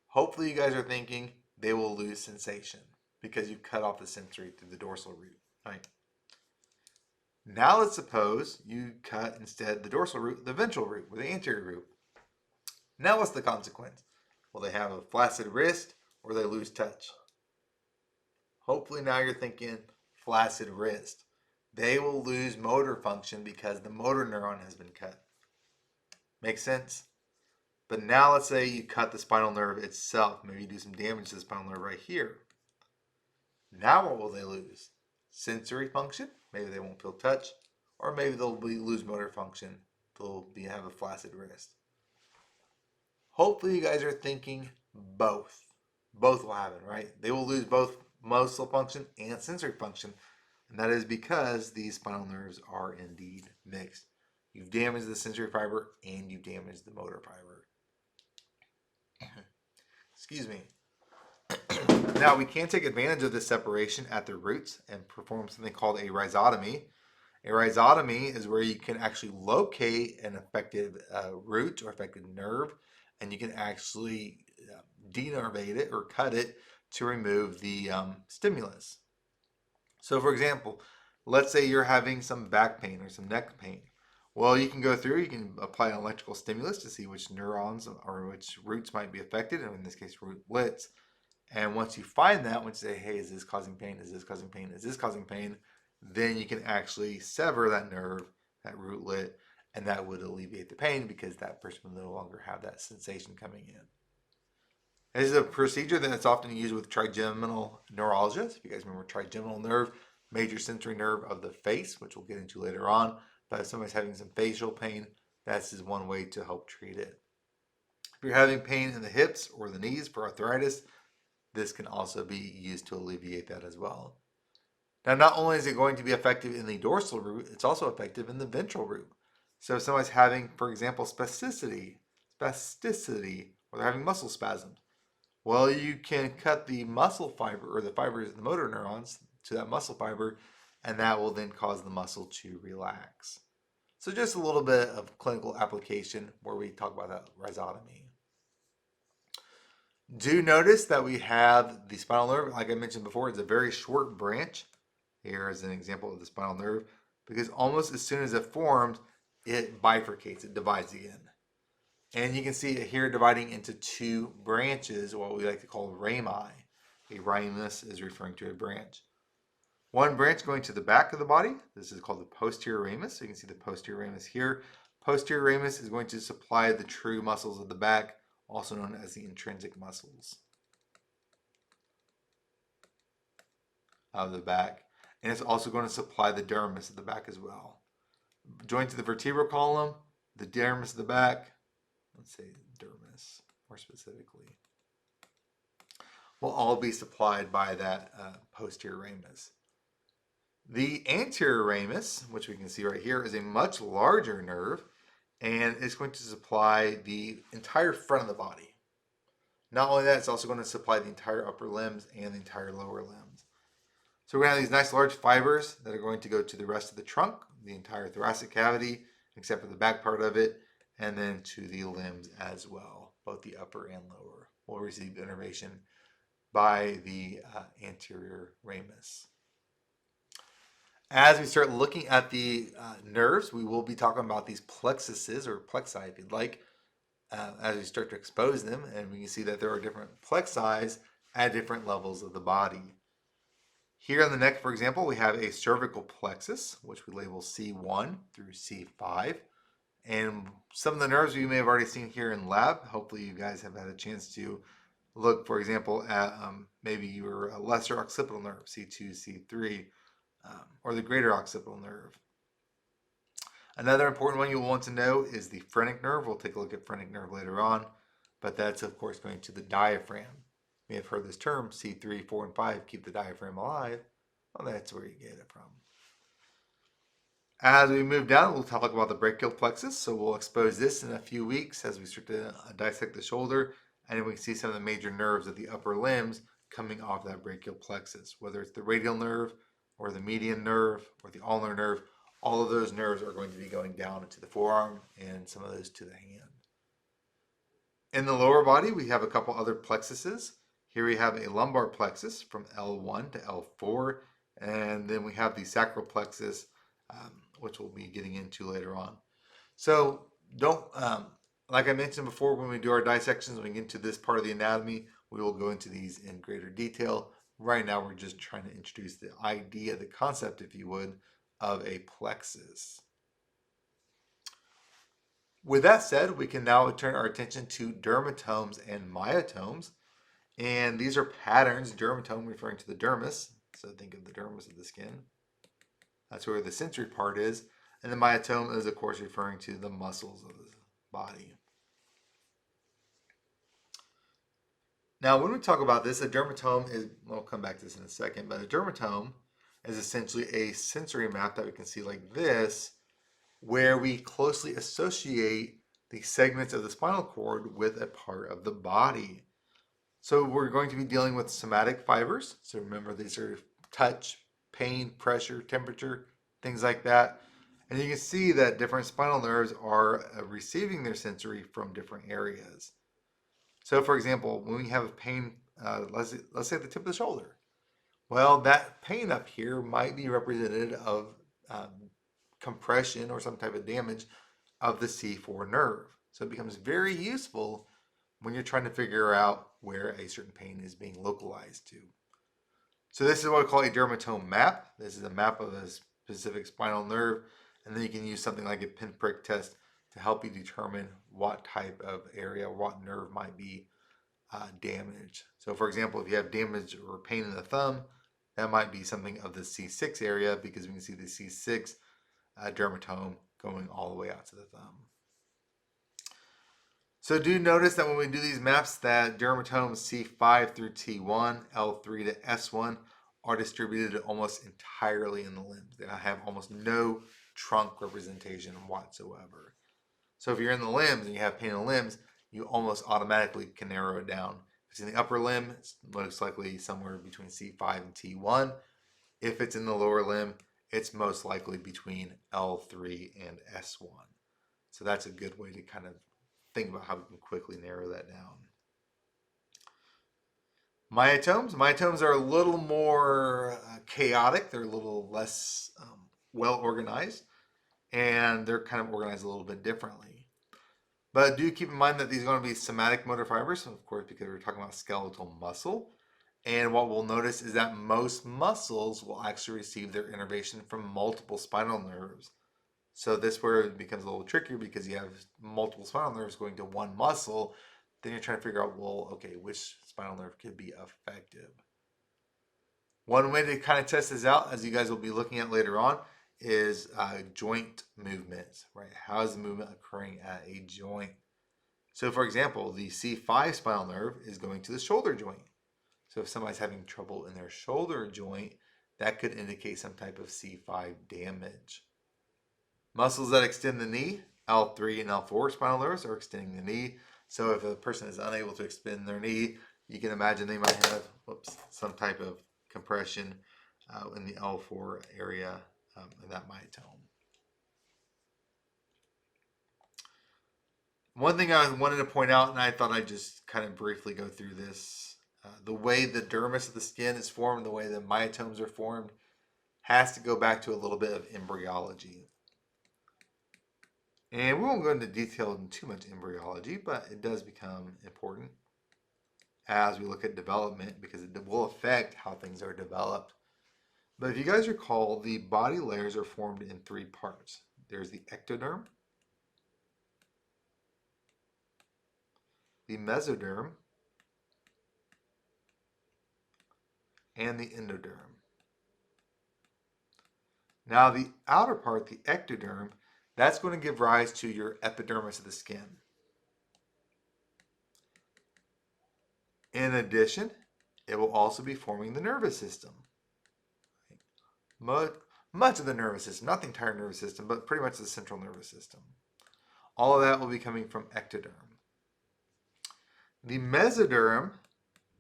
Hopefully you guys are thinking they will lose sensation because you cut off the sensory through the dorsal root. Right? Now let's suppose you cut instead the dorsal root, the ventral root, or the anterior root. Now what's the consequence? Will they have a flaccid wrist or they lose touch? Hopefully now you're thinking flaccid wrist. They will lose motor function because the motor neuron has been cut. Make sense? But now let's say you cut the spinal nerve itself. Maybe you do some damage to the spinal nerve right here. Now what will they lose? Sensory function. Maybe they won't feel touch. Or maybe they'll lose motor function. They'll have a flaccid wrist. Hopefully you guys are thinking both. Both will happen, right? They will lose both muscle function and sensory function. And that is because these spinal nerves are indeed mixed. You've damaged the sensory fiber and you've damaged the motor fiber. Excuse me. Now, we can take advantage of this separation at the roots and perform something called a rhizotomy. A rhizotomy is where you can actually locate an affected root or affected nerve, and you can actually denervate it or cut it to remove the stimulus. So, for example, let's say you're having some back pain or some neck pain. Well, you can go through, you can apply an electrical stimulus to see which neurons or which roots might be affected, and in this case, rootlets. And once you find that, once you say, hey, is this causing pain? Is this causing pain? Is this causing pain? Then you can actually sever that nerve, that rootlet, and that would alleviate the pain because that person will no longer have that sensation coming in. This is a procedure that's often used with trigeminal neuralgia. If you guys remember trigeminal nerve, major sensory nerve of the face, which we'll get into later on. But if somebody's having some facial pain, that's just one way to help treat it. If you're having pain in the hips or the knees for arthritis, this can also be used to alleviate that as well. Now, not only is it going to be effective in the dorsal root, it's also effective in the ventral root. So if somebody's having, for example, spasticity, or they're having muscle spasms, well, you can cut the muscle fiber or the fibers, the motor neurons to that muscle fiber, and that will then cause the muscle to relax. So just a little bit of clinical application where we talk about that rhizotomy. Do notice that we have the spinal nerve, like I mentioned before, it's a very short branch. Here is an example of the spinal nerve, because almost as soon as it forms, it bifurcates, it divides again. And you can see it here dividing into two branches, what we like to call rami. A ramus is referring to a branch. One branch going to the back of the body. This is called the posterior ramus. So you can see the posterior ramus here. Posterior ramus is going to supply the true muscles of the back, also known as the intrinsic muscles of the back. And it's also going to supply the dermis of the back as well. Joined to the vertebral column, the dermis of the back, let's say dermis more specifically, will all be supplied by that posterior ramus. The anterior ramus, which we can see right here, is a much larger nerve, and it's going to supply the entire front of the body. Not only that, it's also going to supply the entire upper limbs and the entire lower limbs. So we're going to have these nice large fibers that are going to go to the rest of the trunk, the entire thoracic cavity, except for the back part of it, and then to the limbs as well. Both the upper and lower will receive innervation by the anterior ramus. As we start looking at the nerves, we will be talking about these plexuses, or plexi if you'd like, as we start to expose them, and we can see that there are different plexi at different levels of the body. Here on the neck, for example, we have a cervical plexus, which we label C1 through C5. And some of the nerves you may have already seen here in lab. Hopefully you guys have had a chance to look, for example, at maybe your lesser occipital nerve, C2, C3, or the greater occipital nerve. Another important one you'll want to know is the phrenic nerve. We'll take a look at phrenic nerve later on, but that's of course going to the diaphragm. You may have heard this term, C3, 4, and 5, keep the diaphragm alive. Well, that's where you get it from. As we move down, we'll talk about the brachial plexus. So we'll expose this in a few weeks as we start to dissect the shoulder, and we can see some of the major nerves of the upper limbs coming off that brachial plexus, whether it's the radial nerve or the median nerve or the ulnar nerve. All of those nerves are going to be going down into the forearm and some of those to the hand. In the lower body, we have a couple other plexuses. Here we have a lumbar plexus from L1 to L4, and then we have the sacral plexus, which we'll be getting into later on. So don't, like I mentioned before, when we do our dissections, when we get into this part of the anatomy, we will go into these in greater detail. Right now, we're just trying to introduce the idea, the concept, if you would, of a plexus. With that said, we can now turn our attention to dermatomes and myotomes. And these are patterns, dermatome referring to the dermis. So think of the dermis of the skin. That's where the sensory part is. And the myotome is, of course, referring to the muscles of the body. Now, when we talk about this, a dermatome is, we'll come back to this in a second, but a dermatome is essentially a sensory map that we can see like this, where we closely associate the segments of the spinal cord with a part of the body. So we're going to be dealing with somatic fibers. So remember, these are touch, pain, pressure, temperature, things like that. And you can see that different spinal nerves are receiving their sensory from different areas. So for example, when we have pain, let's say at the tip of the shoulder, well, that pain up here might be representative of compression or some type of damage of the C4 nerve. So it becomes very useful when you're trying to figure out where a certain pain is being localized to. So this is what we call a dermatome map. This is a map of a specific spinal nerve, and then you can use something like a pinprick test to help you determine what type of area, what nerve might be damaged. So for example, if you have damage or pain in the thumb, that might be something of the C6 area, because we can see the C6 dermatome going all the way out to the thumb. So do notice that when we do these maps that dermatomes C5 through T1, L3 to S1 are distributed almost entirely in the limbs. They have almost no trunk representation whatsoever. So if you're in the limbs and you have pain in the limbs, you almost automatically can narrow it down. If it's in the upper limb, it's most likely somewhere between C5 and T1. If it's in the lower limb, it's most likely between L3 and S1. So that's a good way to kind of think about how we can quickly narrow that down. Myotomes are a little more chaotic. They're a little less well organized, and they're kind of organized a little bit differently. But do keep in mind that these are going to be somatic motor fibers, of course, because we're talking about skeletal muscle. And what we'll notice is that most muscles will actually receive their innervation from multiple spinal nerves. So this where it becomes a little trickier because you have multiple spinal nerves going to one muscle. Then you're trying to figure out, well, okay, which spinal nerve could be effective. One way to kind of test this out, as you guys will be looking at later on, is joint movements, right? How is the movement occurring at a joint? So for example, the C5 spinal nerve is going to the shoulder joint. So if somebody's having trouble in their shoulder joint, that could indicate some type of C5 damage. Muscles that extend the knee, L3 and L4 spinal nerves are extending the knee. So if a person is unable to extend their knee, you can imagine they might have some type of compression in the L4 area of that myotome. One thing I wanted to point out, and I thought I'd just kind of briefly go through this, the way the dermis of the skin is formed, the way the myotomes are formed, has to go back to a little bit of embryology. And we won't go into detail in too much embryology, but it does become important as we look at development because it will affect how things are developed. But if you guys recall, the body layers are formed in three parts. There's the ectoderm, the mesoderm, and the endoderm. Now the outer part, the ectoderm, that's going to give rise to your epidermis of the skin. In addition, it will also be forming the nervous system. Much of the nervous system, not the entire nervous system, but pretty much the central nervous system. All of that will be coming from ectoderm. The mesoderm,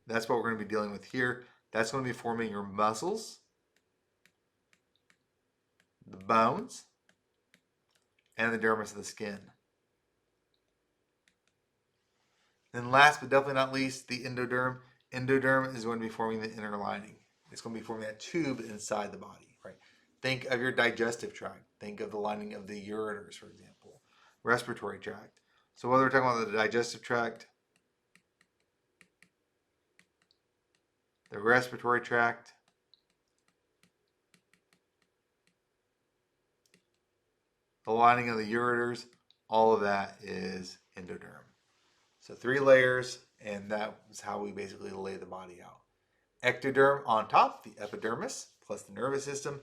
that's what we're going to be dealing with here. That's going to be forming your muscles, the bones, and the dermis of the skin. Then last but definitely not least, the endoderm. Endoderm is going to be forming the inner lining. It's going to be forming that tube inside the body, right? Think of your digestive tract. Think of the lining of the ureters, for example. Respiratory tract. So whether we're talking about the digestive tract, the respiratory tract, the lining of the ureters, all of that is endoderm. So 3 layers, and that is how we basically lay the body out. Ectoderm on top, the epidermis, plus the nervous system.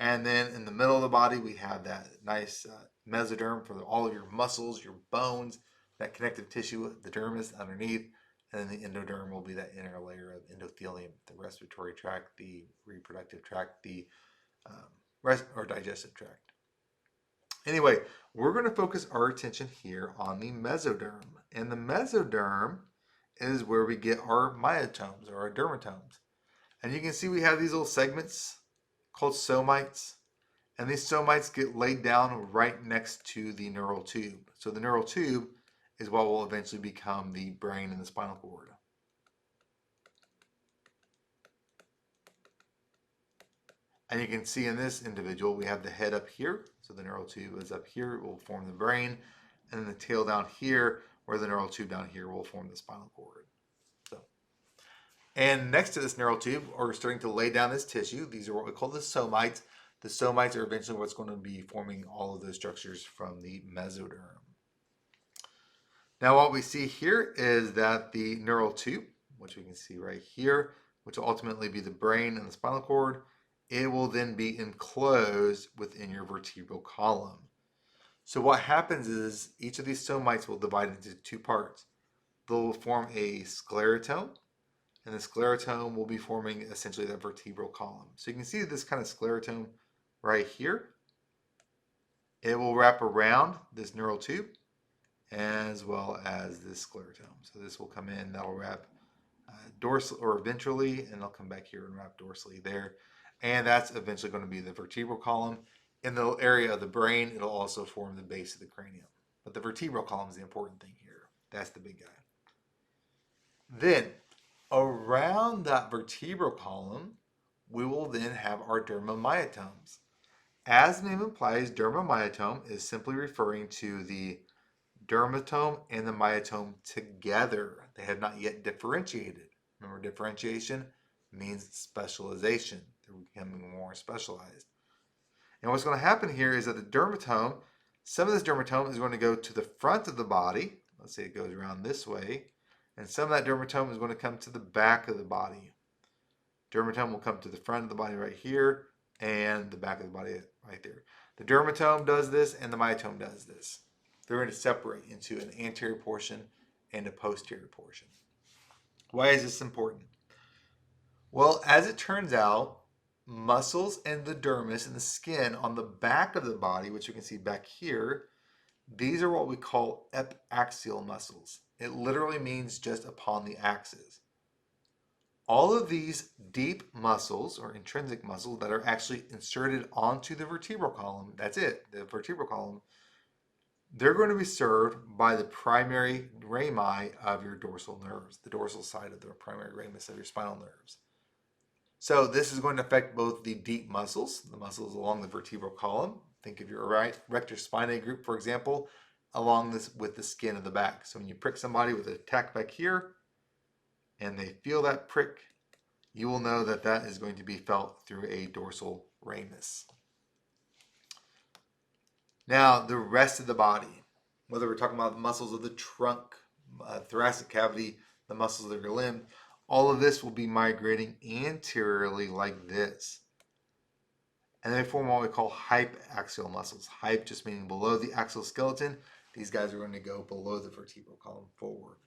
And then in the middle of the body, we have that nice mesoderm for all of your muscles, your bones, that connective tissue, the dermis underneath. And then the endoderm will be that inner layer of endothelium, the respiratory tract, the reproductive tract, the digestive tract. Anyway, we're going to focus our attention here on the mesoderm. And the mesoderm is where we get our myotomes or our dermatomes. And you can see we have these little segments called somites. And these somites get laid down right next to the neural tube. So the neural tube is what will eventually become the brain and the spinal cord. And you can see in this individual, we have the head up here. So the neural tube is up here, it will form the brain. And then the tail down here, where the neural tube down here will form the spinal cord. And next to this neural tube, we're starting to lay down this tissue. These are what we call the somites. The somites are eventually what's going to be forming all of those structures from the mesoderm. Now what we see here is that the neural tube, which we can see right here, which will ultimately be the brain and the spinal cord, it will then be enclosed within your vertebral column. So what happens is each of these stomites will divide into two parts. They'll form a sclerotome, and the sclerotome will be forming essentially the vertebral column. So you can see this kind of sclerotome right here. It will wrap around this neural tube as well as this sclerotome. So this will come in, that'll wrap dorsal or ventrally, and it'll come back here and wrap dorsally there. And that's eventually going to be the vertebral column. In the area of the brain, it'll also form the base of the cranium. But the vertebral column is the important thing here. That's the big guy. Then, around that vertebral column, we will then have our dermamyotomes. As the name implies, dermamyotome is simply referring to the dermatome and the myotome together. They have not yet differentiated. Remember, differentiation means specialization. They're becoming more specialized. And what's going to happen here is that the dermatome, some of this dermatome is going to go to the front of the body. Let's say it goes around this way. And some of that dermatome is going to come to the back of the body. Dermatome will come to the front of the body right here and the back of the body right there. The dermatome does this and the myotome does this. They're going to separate into an anterior portion and a posterior portion. Why is this important? Well, as it turns out, muscles and the dermis and the skin on the back of the body, which you can see back here, these are what we call epaxial muscles. It literally means just upon the axis. All of these deep muscles or intrinsic muscles that are actually inserted onto the vertebral column, that's it, the vertebral column, they're going to be served by the primary rami of your dorsal nerves, the dorsal side of the primary ramus of your spinal nerves. So this is going to affect both the deep muscles, the muscles along the vertebral column. Think of your right rectus spinae group, for example, along this with the skin of the back. So when you prick somebody with an attack back here, and they feel that prick, you will know that that is going to be felt through a dorsal ramus. Now, the rest of the body, whether we're talking about the muscles of the trunk, thoracic cavity, the muscles of your limb, all of this will be migrating anteriorly like this. And they form what we call hypaxial muscles. Hype just meaning below the axial skeleton. These guys are going to go below the vertebral column forward.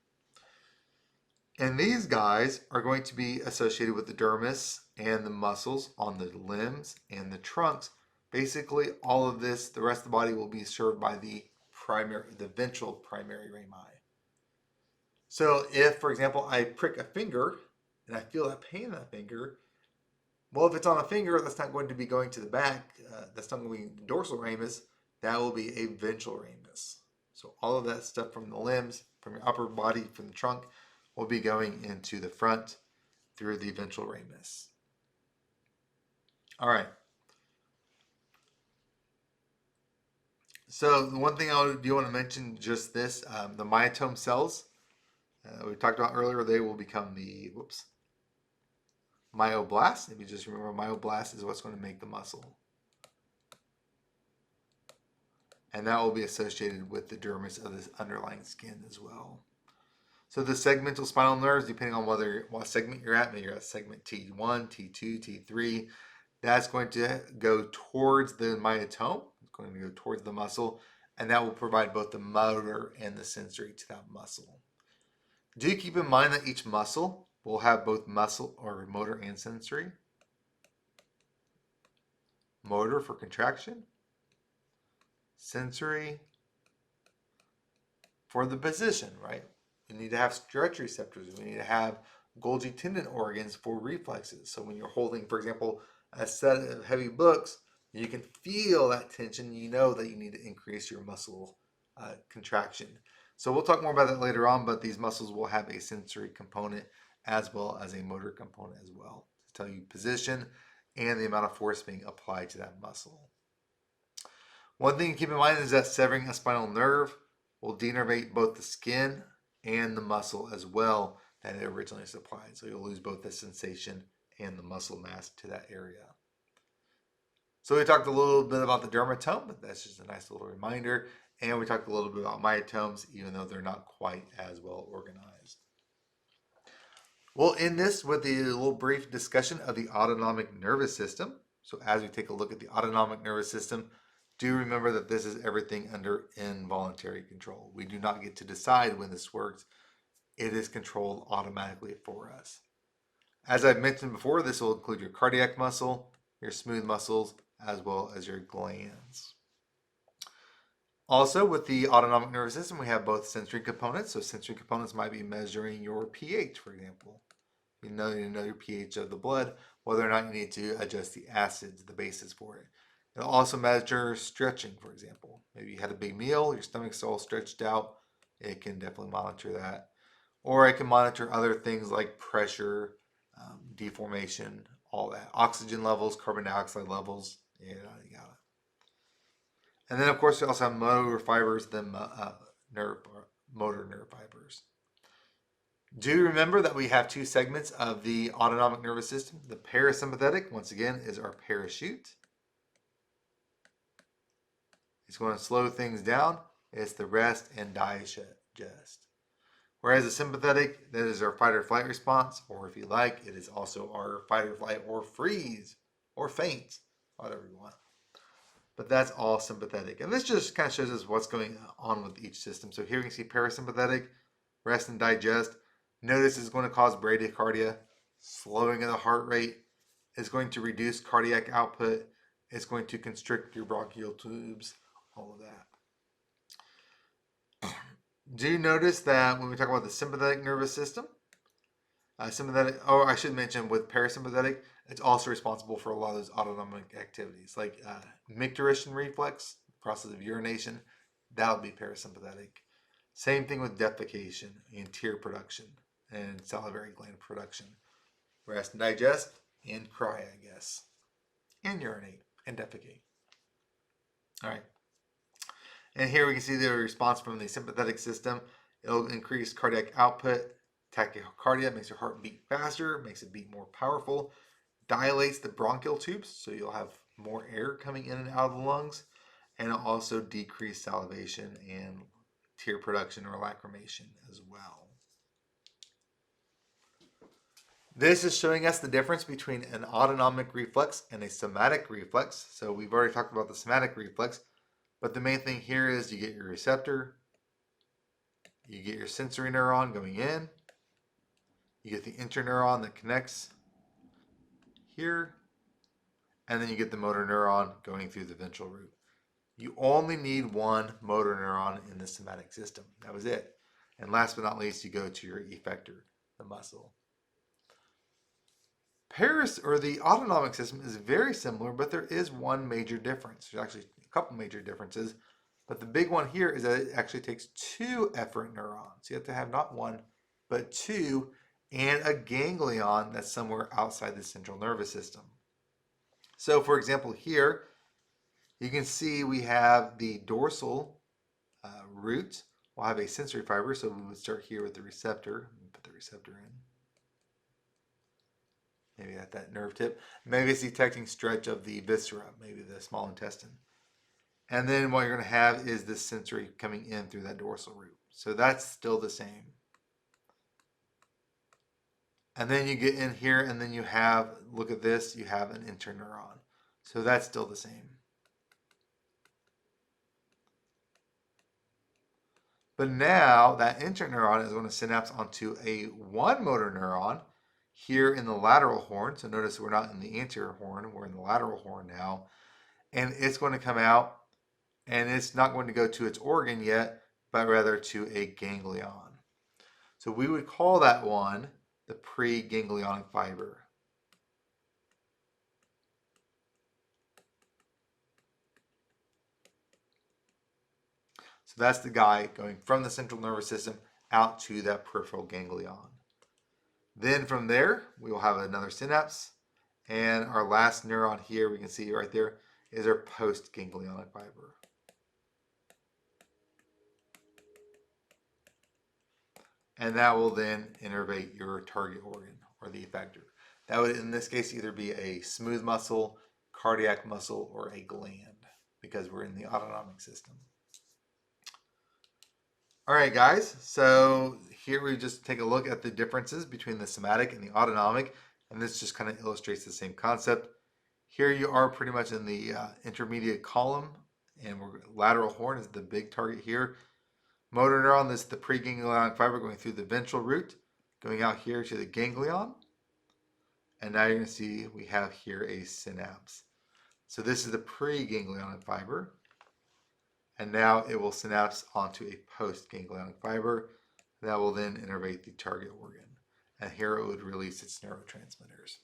And these guys are going to be associated with the dermis and the muscles on the limbs and the trunks. Basically, all of this, the rest of the body will be served by the ventral primary rami. So if, for example, I prick a finger and I feel that pain in that finger, well, if it's on a finger, that's not going to be going to the back. That's not going to be the dorsal ramus. That will be a ventral ramus. So all of that stuff from the limbs, from your upper body, from the trunk, will be going into the front through the ventral ramus. All right. So the one thing I do want to mention, just this, the myotome cells, we talked about earlier, they will become the, myoblasts. If you just remember, myoblast is what's going to make the muscle. And that will be associated with the dermis of this underlying skin as well. So the segmental spinal nerves, depending on what segment you're at, maybe you're at segment T1, T2, T3, that's going to go towards the myotome. It's going to go towards the muscle, and that will provide both the motor and the sensory to that muscle. Do keep in mind that each muscle will have both muscle or motor and sensory. Motor for contraction, sensory for the position, right? We need to have stretch receptors. We need to have Golgi tendon organs for reflexes. So when you're holding, for example, a set of heavy books, you can feel that tension. You know that you need to increase your muscle contraction. So we'll talk more about that later on, but these muscles will have a sensory component as well as a motor component as well to tell you position and the amount of force being applied to that muscle. One thing to keep in mind is that severing a spinal nerve will denervate both the skin and the muscle as well that it originally supplied. So you'll lose both the sensation and the muscle mass to that area. So we talked a little bit about the dermatome, but that's just a nice little reminder. And we talked a little bit about myotomes, even though they're not quite as well organized. We'll end this with a little brief discussion of the autonomic nervous system. So as we take a look at the autonomic nervous system, do remember that this is everything under involuntary control. We do not get to decide when this works. It is controlled automatically for us. As I've mentioned before, this will include your cardiac muscle, your smooth muscles, as well as your glands. Also, with the autonomic nervous system, we have both sensory components. So sensory components might be measuring your pH, for example. You know your pH of the blood, whether or not you need to adjust the acids, the bases for it. It'll also measure stretching, for example. Maybe you had a big meal, your stomach's all stretched out. It can definitely monitor that. Or it can monitor other things like pressure, deformation, all that. Oxygen levels, carbon dioxide levels, you got it. And then, of course, we also have motor fibers, motor nerve fibers. Do remember that we have two segments of the autonomic nervous system. The parasympathetic, once again, is our parachute. It's going to slow things down. It's the rest and digest. Whereas the sympathetic, that is our fight or flight response, or if you like, it is also our fight or flight or freeze or faint, whatever you want. But that's all sympathetic. And this just kind of shows us what's going on with each system. So here you can see parasympathetic, rest and digest. Notice it's going to cause bradycardia, slowing of the heart rate. It's going to reduce cardiac output. It's going to constrict your bronchial tubes, all of that. Do you notice that when we talk about the sympathetic nervous system, I should mention with parasympathetic, it's also responsible for a lot of those autonomic activities, like micturition reflex, process of urination, that would be parasympathetic. Same thing with defecation and tear production and salivary gland production. Rest and digest and cry, I guess. And urinate and defecate. All right. And here we can see the response from the sympathetic system. It'll increase cardiac output. Tachycardia makes your heart beat faster, makes it beat more powerful, dilates the bronchial tubes, so you'll have more air coming in and out of the lungs, and it'll also decrease salivation and tear production or lacrimation as well. This is showing us the difference between an autonomic reflex and a somatic reflex. So we've already talked about the somatic reflex, but the main thing here is you get your receptor, you get your sensory neuron going in, you get the interneuron that connects here, and then you get the motor neuron going through the ventral root. You only need one motor neuron in the somatic system. That was it. And last but not least, you go to your effector, the muscle. The autonomic system is very similar, but there is one major difference. There's actually a couple major differences, but the big one here is that it actually takes two efferent neurons. You have to have not one, but two, and a ganglion that's somewhere outside the central nervous system. So for example, here, you can see we have the dorsal root. We'll have a sensory fiber, so we would start here with the receptor. Put the receptor in. Maybe at that nerve tip. Maybe it's detecting stretch of the viscera, maybe the small intestine. And then what you're going to have is this sensory coming in through that dorsal root. So that's still the same. And then you get in here and then you have, look at this, you have an interneuron. So that's still the same. But now that interneuron is going to synapse onto a one motor neuron here in the lateral horn. So notice we're not in the anterior horn, we're in the lateral horn now. And it's going to come out and it's not going to go to its organ yet, but rather to a ganglion. So we would call that one the preganglionic fiber. So that's the guy going from the central nervous system out to that peripheral ganglion. Then from there, we will have another synapse. And our last neuron here, we can see right there, is our postganglionic fiber. And that will then innervate your target organ or the effector. That would, in this case, either be a smooth muscle, cardiac muscle, or a gland, because we're in the autonomic system. All right, guys, so here we just take a look at the differences between the somatic and the autonomic, and this just kind of illustrates the same concept. Here you are pretty much in the intermediate column, and lateral horn is the big target here. Motor neuron, this is the preganglionic fiber going through the ventral root, going out here to the ganglion. And now you're going to see we have here a synapse. So this is the preganglionic fiber. And now it will synapse onto a postganglionic fiber that will then innervate the target organ. And here it would release its neurotransmitters.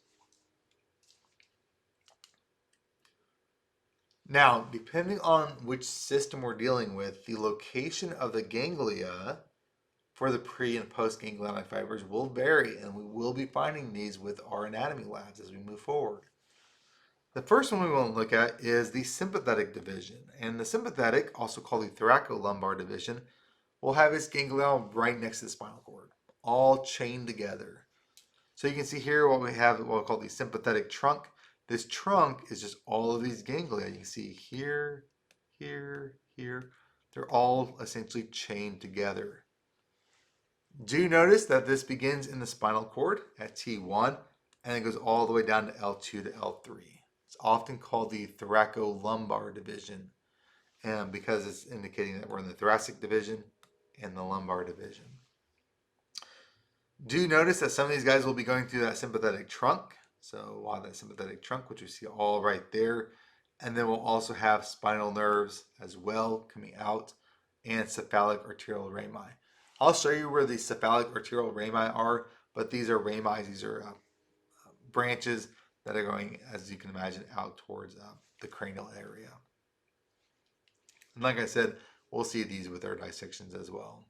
Now, depending on which system we're dealing with, the location of the ganglia for the pre and post ganglionic fibers will vary, and we will be finding these with our anatomy labs as we move forward. The first one we want to look at is the sympathetic division, and the sympathetic, also called the thoracolumbar division, will have its ganglia right next to the spinal cord, all chained together. So you can see here what we have, what we call the sympathetic trunk. This trunk is just all of these ganglia. You can see here, here, here. They're all essentially chained together. Do notice that this begins in the spinal cord at T1 and it goes all the way down to L2 to L3. It's often called the thoracolumbar division, and because it's indicating that we're in the thoracic division and the lumbar division. Do notice that some of these guys will be going through that sympathetic trunk. So we'll have that sympathetic trunk, which we see all right there. And then we'll also have spinal nerves as well coming out, and cephalic arterial rami. I'll show you where the cephalic arterial rami are, but these are rami, these are branches that are going, as you can imagine, out towards the cranial area. And like I said, we'll see these with our dissections as well.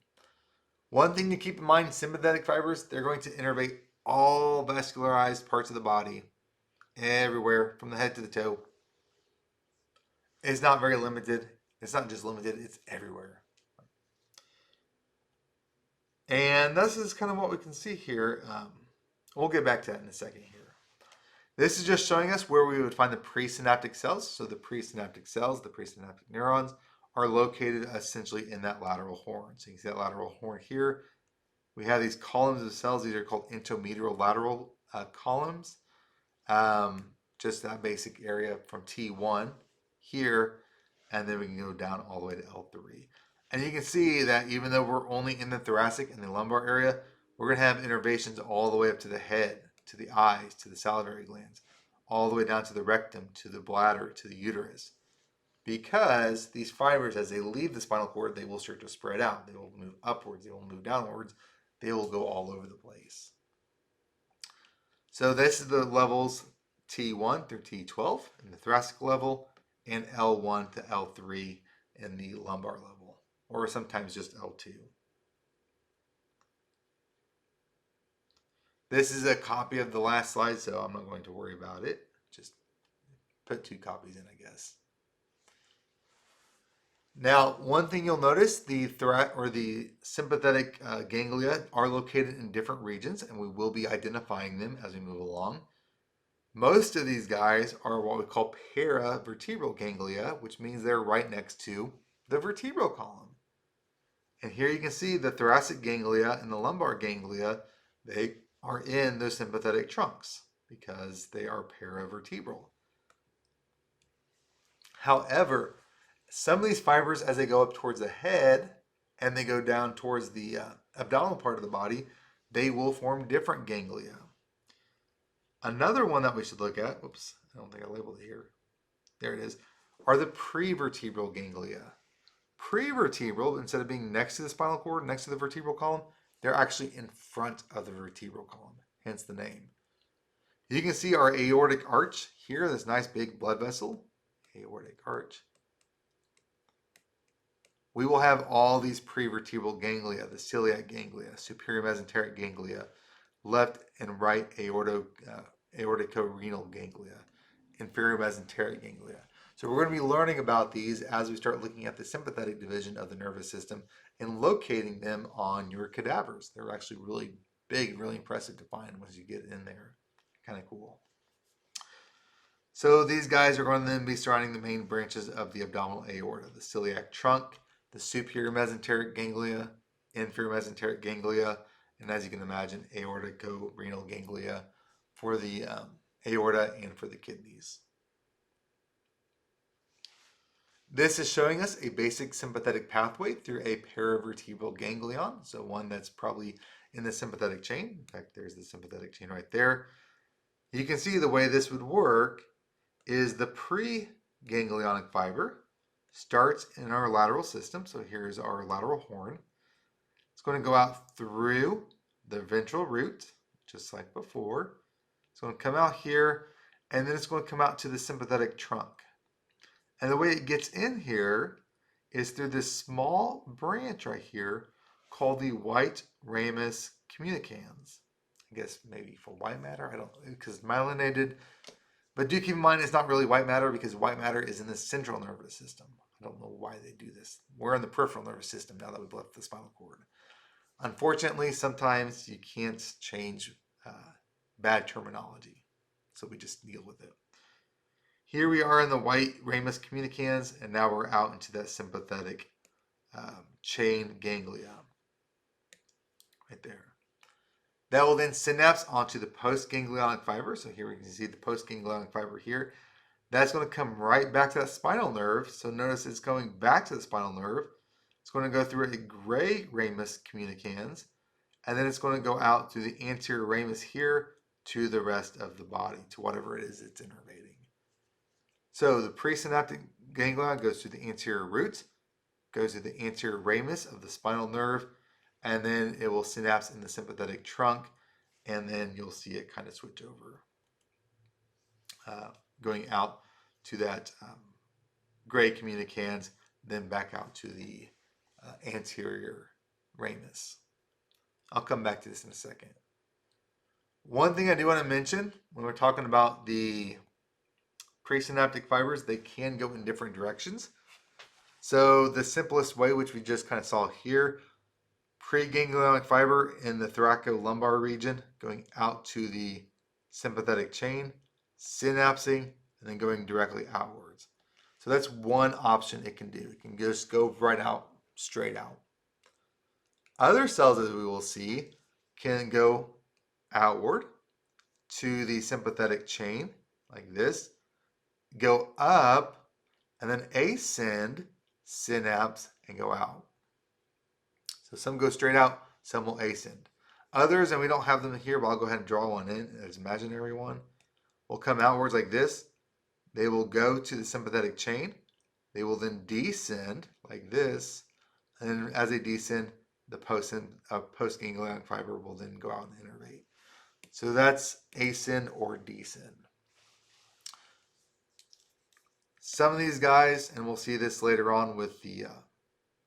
One thing to keep in mind, sympathetic fibers, they're going to innervate all vascularized parts of the body, everywhere, from the head to the toe. It's not very limited. It's not just limited, it's everywhere. And this is kind of what we can see here. We'll get back to that in a second here. This is just showing us where we would find the presynaptic cells. So the presynaptic cells, the presynaptic neurons, are located essentially in that lateral horn. So you can see that lateral horn here. We have these columns of cells. These are called entomedial lateral columns. Just that basic area from T1 here, and then we can go down all the way to L3. And you can see that even though we're only in the thoracic and the lumbar area, we're going to have innervations all the way up to the head, to the eyes, to the salivary glands, all the way down to the rectum, to the bladder, to the uterus. Because these fibers, as they leave the spinal cord, they will start to spread out. They will move upwards, they will move downwards, they will go all over the place. So this is the levels T1 through T12 in the thoracic level, and L1 to L3 in the lumbar level, or sometimes just L2. This is a copy of the last slide, so I'm not going to worry about it. Just put 2 copies in, I guess. Now, one thing you'll notice, the sympathetic ganglia are located in different regions, and we will be identifying them as we move along. Most of these guys are what we call paravertebral ganglia, which means they're right next to the vertebral column. And here you can see the thoracic ganglia and the lumbar ganglia, they are in those sympathetic trunks because they are paravertebral. However, some of these fibers, as they go up towards the head and they go down towards the abdominal part of the body, they will form different ganglia. Another one that we should look at, oops, I don't think I labeled it here. There it is, are the prevertebral ganglia. Prevertebral, instead of being next to the spinal cord, next to the vertebral column, they're actually in front of the vertebral column, hence the name. You can see our aortic arch here, this nice big blood vessel, aortic arch. We will have all these prevertebral ganglia, the celiac ganglia, superior mesenteric ganglia, left and right aortico-renal ganglia, inferior mesenteric ganglia. So we're going to be learning about these as we start looking at the sympathetic division of the nervous system and locating them on your cadavers. They're actually really big, really impressive to find once you get in there. Kind of cool. So these guys are going to then be surrounding the main branches of the abdominal aorta, the celiac trunk, the superior mesenteric ganglia, inferior mesenteric ganglia, and as you can imagine, aortico-renal ganglia for the aorta and for the kidneys. This is showing us a basic sympathetic pathway through a paravertebral ganglion, so one that's probably in the sympathetic chain. In fact, there's the sympathetic chain right there. You can see the way this would work is the preganglionic fiber starts in our lateral system. So here's our lateral horn. It's going to go out through the ventral root, just like before. It's going to come out here, and then it's going to come out to the sympathetic trunk. And the way it gets in here is through this small branch right here called the white ramus communicans. I guess maybe for white matter, I don't know, because myelinated. But do keep in mind it's not really white matter because white matter is in the central nervous system. I don't know why they do this. We're in the peripheral nervous system now that we've left the spinal cord. Unfortunately, sometimes you can't change bad terminology, so we just deal with it. Here we are in the white ramus communicans, and now we're out into that sympathetic chain ganglia right there. That will then synapse onto the postganglionic fiber. So here we can see the postganglionic fiber here. That's going to come right back to that spinal nerve. So notice it's going back to the spinal nerve. It's going to go through a gray ramus communicans, and then it's going to go out through the anterior ramus here to the rest of the body, to whatever it is it's innervating. So the presynaptic ganglion goes through the anterior root, goes to the anterior ramus of the spinal nerve, and then it will synapse in the sympathetic trunk, and then you'll see it kind of switch over, going out to that gray communicans, then back out to the anterior ramus. I'll come back to this in a second. One thing I do want to mention when we're talking about the presynaptic fibers, they can go in different directions. So the simplest way, which we just kind of saw here, preganglionic fiber in the thoracolumbar region going out to the sympathetic chain, synapsing, and then going directly outwards. So that's one option it can do. It can just go right out, straight out. Other cells, as we will see, can go outward to the sympathetic chain like this, go up, and then ascend, synapse, and go out. So some go straight out, some will ascend. Others, and we don't have them here, but I'll go ahead and draw one in as an imaginary one, will come outwards like this. They will go to the sympathetic chain. They will then descend like this. And then as they descend, the postganglionic fiber will then go out and innervate. So that's ascend or descend. Some of these guys, and we'll see this later on with the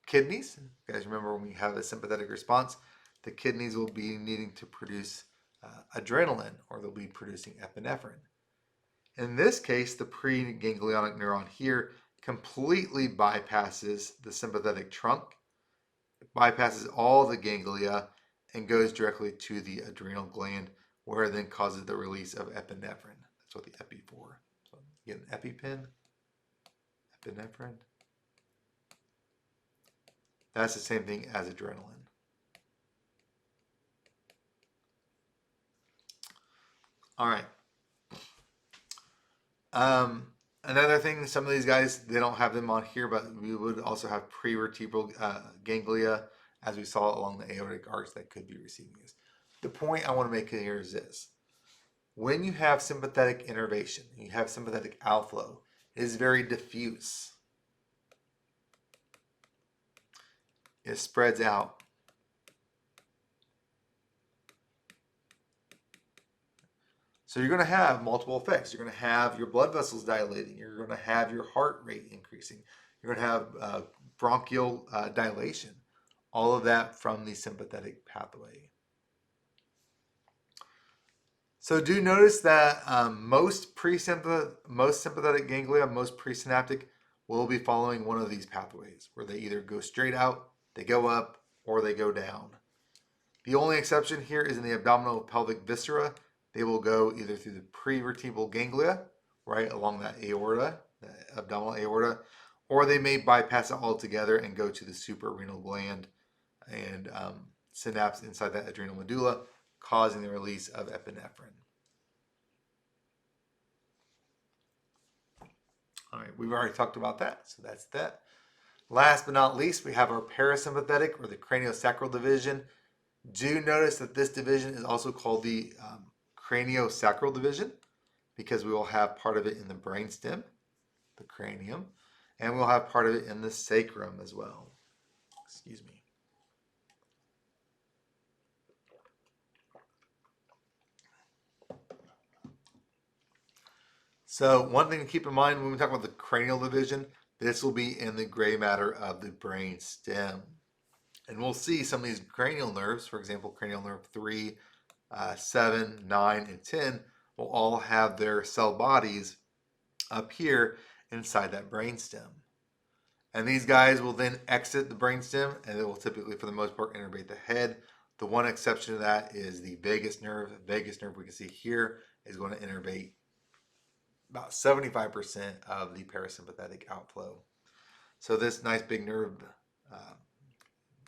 kidneys. You guys remember when we have a sympathetic response, the kidneys will be needing to produce adrenaline, or they'll be producing epinephrine. In this case, the preganglionic neuron here completely bypasses the sympathetic trunk, it bypasses all the ganglia, and goes directly to the adrenal gland, where it then causes the release of epinephrine. That's what the epi for. So you get an EpiPen, epinephrine. That's the same thing as adrenaline. All right. Another thing, some of these guys, they don't have them on here, but we would also have prevertebral ganglia, as we saw along the aortic arch, that could be receiving this. The point I want to make here is this. When you have sympathetic innervation, you have sympathetic outflow, it is very diffuse. It spreads out. So you're going to have multiple effects. You're going to have your blood vessels dilating. You're going to have your heart rate increasing. You're going to have bronchial dilation. All of that from the sympathetic pathway. So do notice that most sympathetic ganglia, most presynaptic, will be following one of these pathways, where they either go straight out, they go up, or they go down. The only exception here is in the abdominal pelvic viscera. They will go either through the prevertebral ganglia, right along that aorta, the abdominal aorta, or they may bypass it altogether and go to the suprarenal gland and synapse inside that adrenal medulla, causing the release of epinephrine. All right, right, we've already talked about that, so that's that. Last but not least, we have our parasympathetic or the craniosacral division. Do notice that this division is also called the craniosacral division because we will have part of it in the brainstem, the cranium, and we'll have part of it in the sacrum as well. Excuse me. So one thing to keep in mind when we talk about the cranial division, this will be in the gray matter of the brain stem. And we'll see some of these cranial nerves, for example, cranial nerve 3, 7, 9, and 10 will all have their cell bodies up here inside that brain stem. And these guys will then exit the brain stem and they will typically, for the most part, innervate the head. The one exception to that is the vagus nerve. The vagus nerve we can see here is going to innervate about 75% of the parasympathetic outflow. So this nice big nerve,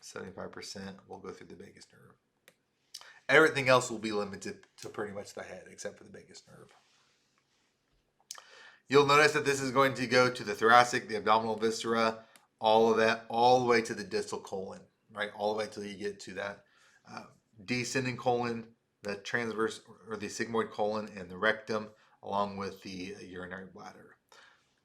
75% will go through the vagus nerve. Everything else will be limited to pretty much the head except for the vagus nerve. You'll notice that this is going to go to the thoracic, the abdominal viscera, all of that, all the way to the distal colon, right? All the way till you get to that descending colon, the transverse or the sigmoid colon, and the rectum, along with the urinary bladder.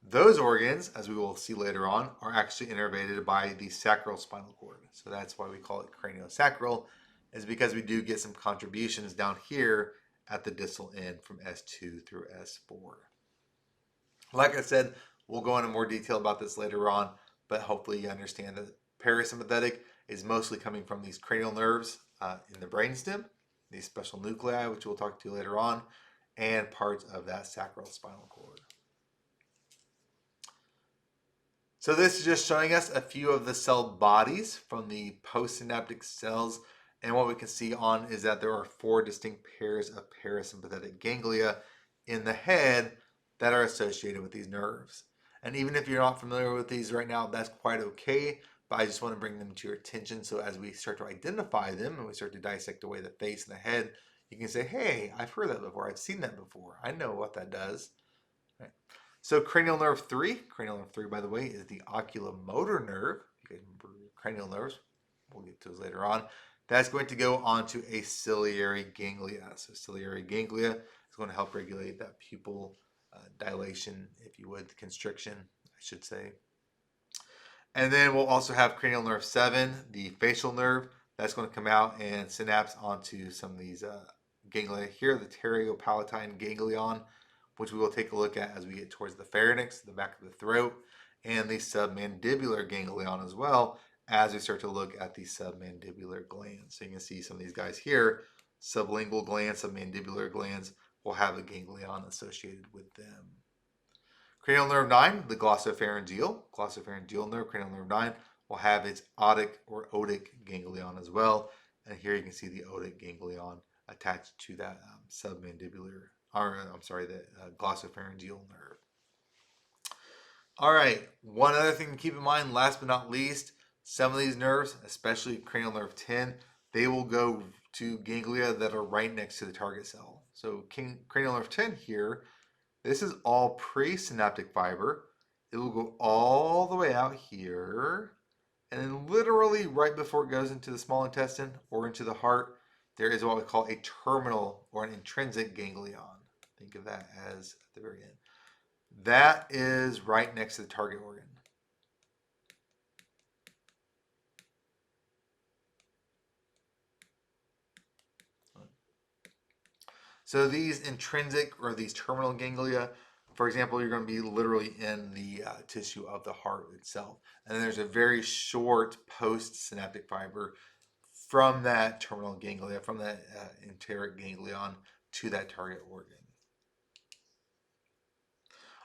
Those organs, as we will see later on, are actually innervated by the sacral spinal cord. So that's why we call it craniosacral, is because we do get some contributions down here at the distal end from S2 through S4. Like I said, we'll go into more detail about this later on, but hopefully you understand that parasympathetic is mostly coming from these cranial nerves in the brainstem, these special nuclei, which we'll talk to later on, and parts of that sacral spinal cord. So this is just showing us a few of the cell bodies from the postsynaptic cells. And what we can see on is that there are 4 distinct pairs of parasympathetic ganglia in the head that are associated with these nerves. And even if you're not familiar with these right now, that's quite okay. But I just want to bring them to your attention so as we start to identify them and we start to dissect away the face and the head, you can say, hey, I've heard that before. I've seen that before. I know what that does. Right. So cranial nerve 3, by the way, is the oculomotor nerve. You guys remember cranial nerves? We'll get to those later on. That's going to go onto a ciliary ganglia. So ciliary ganglia is going to help regulate that pupil dilation, if you would, constriction, I should say. And then we'll also have cranial nerve 7, the facial nerve. That's going to come out and synapse onto some of these ganglia here, the pterygopalatine ganglion, which we will take a look at as we get towards the pharynx, the back of the throat, and the submandibular ganglion as well, as we start to look at the submandibular glands. So you can see some of these guys here, sublingual glands, submandibular glands, will have a ganglion associated with them. Cranial nerve 9, the glossopharyngeal nerve, cranial nerve 9, will have its otic or otic ganglion as well. And here you can see the otic ganglion attached to that the glossopharyngeal nerve. All right, one other thing to keep in mind, last but not least, some of these nerves, especially cranial nerve 10, they will go to ganglia that are right next to the target cell. So cranial nerve 10 here, this is all presynaptic fiber. It will go all the way out here, and then literally right before it goes into the small intestine or into the heart, there is what we call a terminal or an intrinsic ganglion. Think of that as at the very end. That is right next to the target organ. So these intrinsic or these terminal ganglia, for example, you're going to be literally in the tissue of the heart itself. And then there's a very short postsynaptic fiber from that terminal ganglia, from that enteric ganglion to that target organ.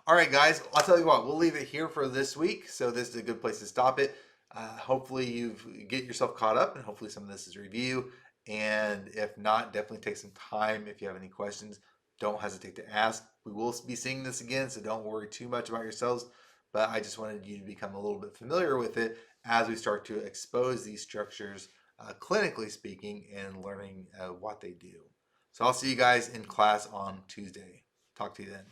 All right, guys, I'll tell you what, we'll leave it here for this week. So this is a good place to stop it. Hopefully you get yourself caught up and hopefully some of this is review. And if not, definitely take some time. If you have any questions, don't hesitate to ask. We will be seeing this again, so don't worry too much about yourselves. But I just wanted you to become a little bit familiar with it as we start to expose these structures, clinically speaking, and learning what they do. So I'll see you guys in class on Tuesday. Talk to you then.